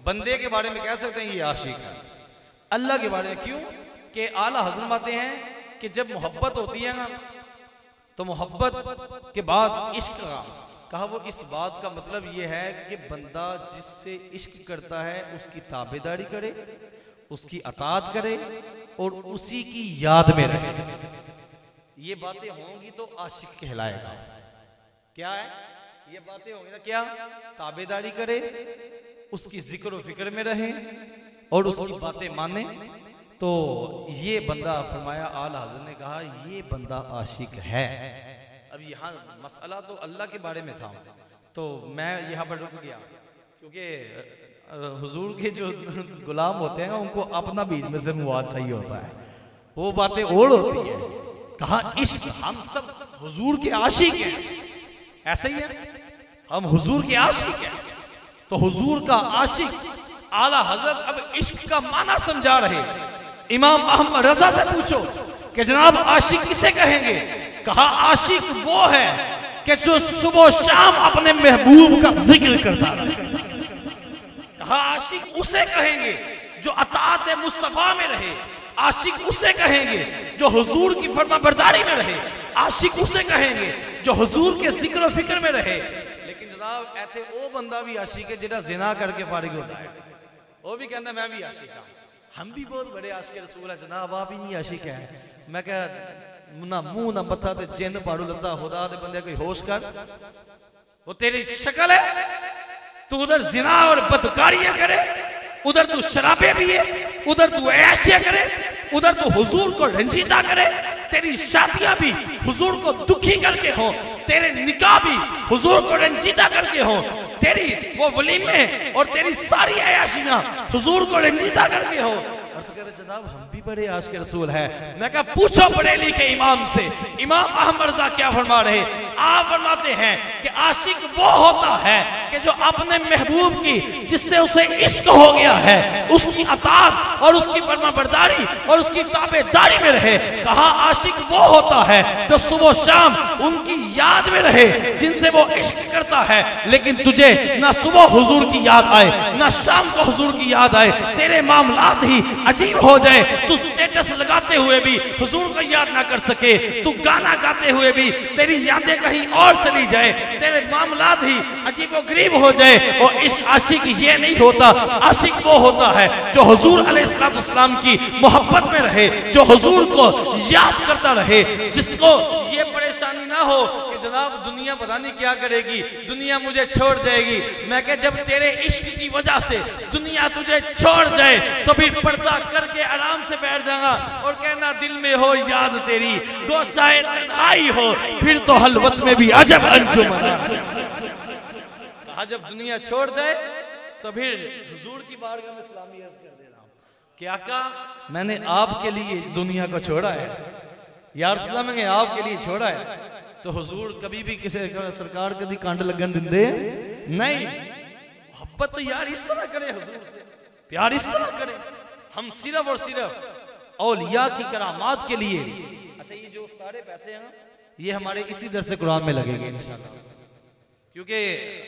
बंदे के बारे में कह सकते हैं ये आशिक है, अल्लाह के बारे में क्यों? कि आला हज़रत बातें हैं कि जब मोहब्बत होती है ना, तो मोहब्बत के बाद इश्क का कहा। वो इस बात का मतलब ये है कि बंदा जिससे इश्क करता है उसकी ताबेदारी करे, उसकी अतात करे और उसी की याद में रहे। ये बातें होंगी तो आशिक कहलाएगा। क्या है? ये बातें होंगी ना, क्या? ताबेदारी करे, उसकी जिक्र और फिक्र में रहे और उसकी बातें माने, तो ये बंदा फरमाया आला हज़रत ने कहा ये बंदा आशिक है। अब यहाँ मसला तो अल्लाह के बारे में था, तो मैं यहाँ पर रुक गया क्योंकि हुजूर के जो गुलाम होते हैं उनको अपना बीच में से मुआद चाहिए होता है, वो बातें और होती है। कहा इश्क, हम सब हुजूर के आशिक हैं, ऐसा ही है, हम हुजूर के आशिक हैं। तो हुजूर का आशिक आला हजरत अब इश्क का माना समझा रहे। इमाम अहमद रजा से पूछो कि जनाब आशिक किसे कहेंगे? कहा आशिक वो है कि जो सुबह शाम अपने महबूब का जिक्र करता है। कहा आशिक उसे कहेंगे जो अतात मुस्तफा में रहे, आशिक उसे कहेंगे जो हुजूर की फरमाबरदारी में रहे, आशिक उसे कहेंगे जो हुजूर के जिक्र फिक्र में रहे। लेकिन जनाब ऐसे वो बंदा भी आशिक है जिहड़ा जिना करके फारिग होता है, वो भी कहना मैं भी आशिक हूं। हम भी बहुत बड़े आशिक रसूल है जनाब, आप ही नहीं आशिक है। मैं क्या ना मुंह ना मत्था ते जिन पाड़ू लता खुदा दे बंदे कोई होश कर, वो तेरी शक्ल है, तू उधर जिना और बदकारियां करे, उधर तू शराबे पिए, उधर तू ऐशिया करे, उधर तू हुजूर को रंजीता करे, तेरी शादियां भी हुजूर को दुखी करके हो, तेरे निकाह भी हुजूर को रंजीता करके हो, तेरी वो वलीमे और तेरी सारी अयाशियां हुजूर को रंजीता करके हो। और तो कहते जनाब हम भी बड़े आशिक रसूल है। मैं कहा पूछो पढ़े लिखे इमाम से, इमाम अहमद रजा क्या फरमा रहे? आप फरमाते हैं कि आशिक वो होता है कि जो अपने महबूब की जिससे उसे इश्क हो गया है उसकी अतात और उसकी फरमाबरदारी और उसकी ताबेदारी में रहे। कहा आशिक वो होता है जो सुबह शाम उनकी याद में रहे जिनसे वो इश्क करता है, लेकिन तुझे ना सुबह हुजूर की याद आए ना शाम को हुजूर की याद आए, तेरे मामलात ही अजीब हो जाए, तू स्टेटस लगाते हुए भी हुजूर को याद ना कर सके, तू गाना गाते हुए भी तेरी यादें कहीं और चली जाए, तेरे मामलात ही अजीबोगरीब करीब हो जाए। और इस आशिक ये नहीं होता, आशिक वो होता है जो हुजूर अलैहिस्सलाम की मोहब्बत में रहे, जो हुजूर को याद करता रहे, जिसको ये परेशानी ना हो कि जनाब दुनिया पता नहीं क्या करेगी, दुनिया मुझे छोड़ जाएगी। मैं कह जब तेरे इश्क की वजह से दुनिया तुझे छोड़ जाए तो फिर पर्दा करके आराम से बैठ जाएगा और कहना दिल में हो याद तेरी, गोशाए तन्हाई हो फिर तो हलवत में भी अजब अंजुमन। जब दुनिया छोड़ जाए तो फिर हुजूर की बारगाह में सलामी अर्ज कर दे रहा हूं कि आका मैंने आपके लिए दुनिया को छोड़ा है, यार सलाम ने आपके लिए छोड़ा है। तो हुजूर कभी भी किसी सरकार कभी कांड लगन दिंदे नहीं। मोहब्बत तो यार इस तरह करे हुजूर से, प्यार इस तरह करे। हम सिर्फ और सिर्फ औलिया की करामात के लिए। अच्छा ये जो सारे पैसे हैं ये हमारे इसी दर से कुरान में लगेंगे इंशाअल्लाह, क्योंकि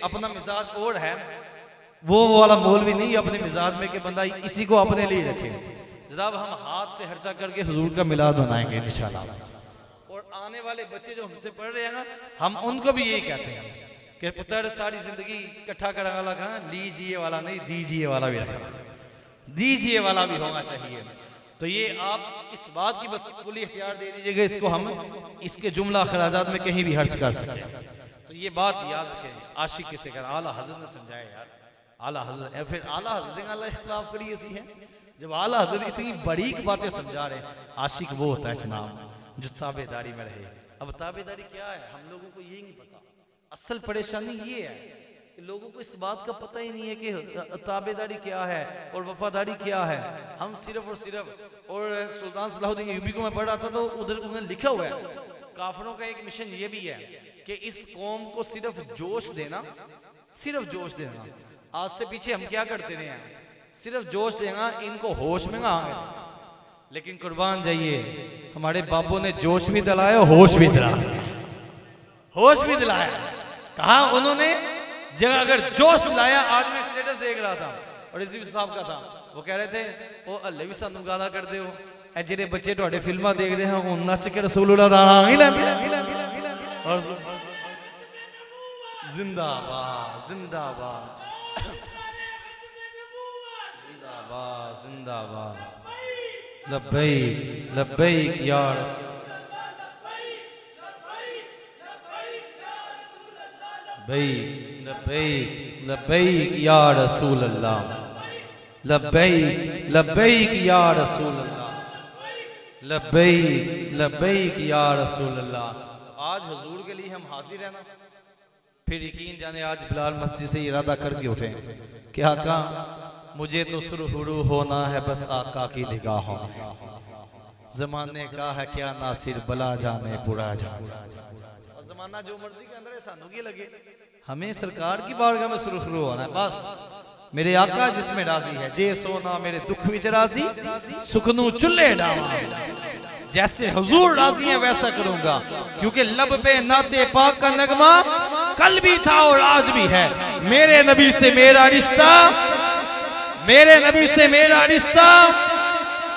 अपना मिजाज और है, वो वाला मौलवी नहीं अपने मिजाज में कि बंदा इसी को अपने लिए रखे। जनाब हम हाथ से खर्चा करके हुजूर का मिलाद मनाएंगे इंशाअल्लाह। और आने वाले बच्चे जो हमसे पढ़ रहे हैं हम उनको भी यही कहते हैं कि पुत्र सारी जिंदगी इकट्ठा करने वाला कहाँ, लीजिए वाला नहीं दीजिए वाला भी रखना, दीजिए वाला भी होना चाहिए। तो ये आप इस बात की बस खुली इख्तियार दे दीजिएगा, इसको हम इसके जुमला खराजात में कहीं भी खर्च कर सकें। तो ये बात याद रखें, आशिक किसे कर आला हजरत ने समझाया यार, आला हजरत फिर आला हजरत अल्लाह इख्तिलाफ करी ऐसी है। जब आला हजरत इतनी बरीक बातें समझा रहे, आशिक वो होता है जनाब जो ताबेदारी में रहे। अब ताबेदारी क्या है हम लोगों को ये नहीं पता। असल परेशानी ये है कि लोगों को इस बात का पता ही नहीं है कि ताबेदारी क्या है और वफादारी क्या है। हम सिर्फ और सिर्फ और सुल्तान सलाहुद्दीन अय्यूबी को मैं पढ़ रहा था तो उधर उन्होंने लिखा हुआ है काफिरों का एक मिशन ये भी है कि इस कौम को सिर्फ जोश देना, सिर्फ जोश देना। आज से पीछे हम क्या करते रहे हैं, सिर्फ जोश देना, इनको होश में ना आए। लेकिन कुर्बान जाइए हमारे बाबू ने जोश भी दिलाया, होश भी दिलाया, होश भी दिलाया। कहा उन्होंने जगह अगर जोश दिलाया। आज मैं स्टेटस देख रहा था और इसी साहब का था, वो कह रहे थे वो अल्ले भी सानू गाना करते हो, ए जेडे बच्चे तुहाडे फिल्मां देखदे हैं वो नच के रसूलुल्लाह दा नाम ही लेंदे और जिंदाबाद जिंदाबाद जिंदाबाद जिंदाबाद लब्बैक लब्बैक या लब्बैक लब्बैक या रसूल अल्लाह, लब्बैक लब्बैक या रसूल अल्लाह, लब्बैक लब्बैक या रसूल अल्लाह। आज हुजूर के लिए हम हाजिर हैं ना, फिर यकीन जाने आज बिलाल मस्जिद से इरादा करके उठे कि आका मुझे तो सुरहुरू होना है, बस आका की निगाहों में। जमाने का है क्या नासिर, बला जाने बुरा जाने। और जमाना जो मर्जी के अंदर है, सानू की लगे, हमें सरकार की बारगाह में सुरखरू होना है। बस मेरे आका जिसमें राजी है, जे सोना मेरे दुख विच राजी, सुखनू चुल्ले डावा। जैसे हुजूर राजी है वैसा करूंगा, क्योंकि लब पे नाते पाक का नगमा कल भी था और आज भी है। मेरे नबी से मेरा रिश्ता, मेरे नबी से मेरा रिश्ता,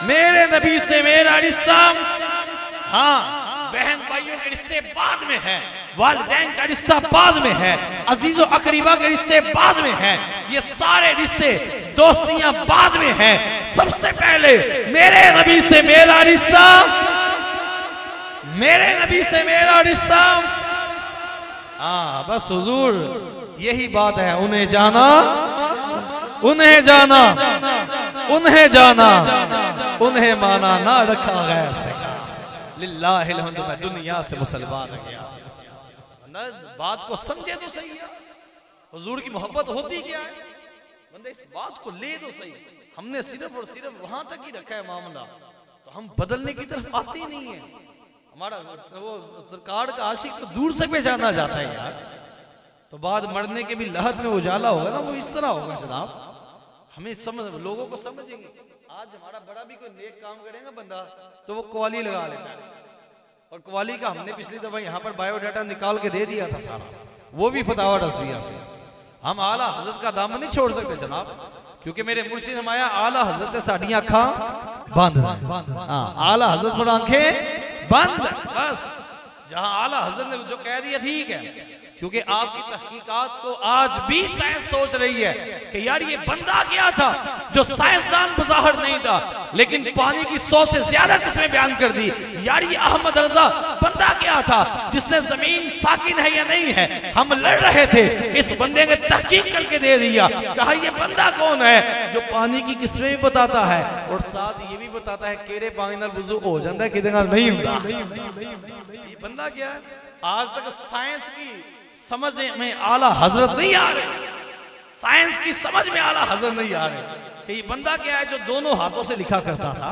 मेरे नबी से मेरा रिश्ता। हाँ, बहन भाइयों के रिश्ते बाद में है, वालिदैन का रिश्ता बाद में है, अजीजो अकरीबा के रिश्ते बाद में है, ये सारे रिश्ते दोस्तियां बाद में है। सबसे पहले मेरे नबी से मेरा रिश्ता, मेरे नबी से मेरा रिश्ता। हाँ बस हुजूर यही बात है, उन्हें जाना, उन्हें जाना, उन्हें जाना, उन्हें माना, ना रखा गैर से। लिल्लाहिल हम्द, मैं दुनिया से मुसलमान हो गया। ना बात को समझे तो सही है, हुजूर की मोहब्बत होती क्या है, बंदे इस बात को ले तो सही। हमने सिर्फ और सिर्फ वहां तक ही रखा है मामला, तो हम बदलने की तरफ आते ही नहीं है। हमारा वो सरकार का आशिक तो दूर से पहचाना जाता है यार, तो बाद मरने के भी लहद में उजाला होगा ना, वो इस तरह होगा जनाब। हमें समझ, लोगों को समझेंगे। आज हमारा बड़ा भी कोई नेक काम करेगा बंदा तो वो क्वाली लगा लेता है, और क्वाली का हमने पिछली दफा यहाँ पर बायोडाटा निकाल के दे दिया था सारा, वो भी फतावा रज़विया से। हम आला हजरत का दामन नहीं छोड़ सकते जनाब, क्योंकि मेरे मुर्शिद हमाया आला हजरत ने साड़ी आंखा बंद, आला हजरत पर आंखें बंद। बस जहां आला हजरत ने जो कह दिया ठीक है, क्योंकि आपकी तहकीकात को आज भी साइंस सोच रही है कि यार ये बंदा क्या था जो साइंसदान बज़ाहिर नहीं था, लेकिन पानी की 100 से ज्यादा किस्में बयान कर दी। यार ये अहमद रजा बंदा क्या था जिसने जमीन साकिन है या नहीं है, हम लड़ रहे थे, इस बंदे ने तहकीक करके दे दिया। कहा ये बंदा कौन है जो पानी की किस्में भी बताता है और साथ ये भी बताता है केड़े पानी नाल वुजू हो जाता है, किदे नाल नहीं होता। ये बंदा क्या है? आज तक साइंस की समझ में आला हजरत नहीं आ रहे, साइंस की समझ में आला हजरत नहीं आ रहे कि ये बंदा क्या है जो दोनों हाथों से लिखा करता था।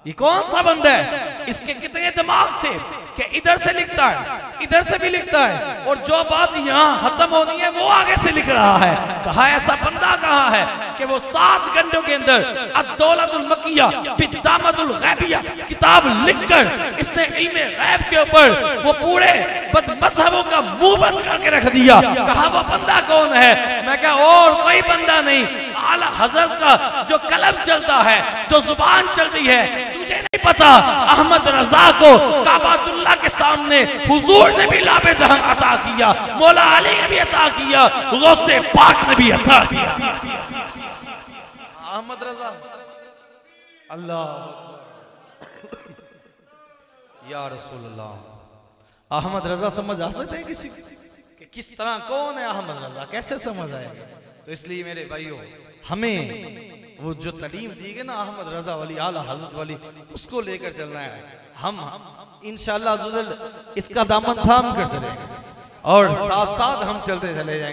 ये कौन सा बंदा है? इसके कितने दिमाग थे कि इधर से लिखता है, इधर से भी लिखता है, और जो बात यहाँ खत्म होनी है वो आगे से लिख रहा है। कहा ऐसा बंदा कहाँ है कि वो 7 घंटों के अंदर अद-दौलतुल मक्किया बिद्दामतुल गैबिया किताब लिखकर इसने इल्मे गैब के ऊपर वो पूरे बदमज़हबों का मुंह बंद करके रख दिया। कहा वो बंदा कौन है? मैं कहा और कोई बंदा नहीं, आला हजरत का जो कलम चलता है, जो जुबान चलती है। तुझे नहीं पता अहमद रजा को काबातुल्लाह के सामने हुजूर ने भी लाबे दहम अता किया, मौला अली ने भी अता किया, गौसे पाक ने भी अता किया। अहमद रजा अल्लाह या रसूल अल्लाह। अहमद रजा समझ आ सकते हैं किसी कि किस तरह कौन है अहमद रजा, कैसे समझ आएगा? तो इसलिए मेरे भाइयों हमें वो जो तालीम दी गई ना अहमद रजा वाली, आला हजरत वाली, उसको लेकर चलना है। हम इंशाअल्लाह इसका दामन थाम कर चलेंगे और साथ साथ हम चलते चले जाएंगे।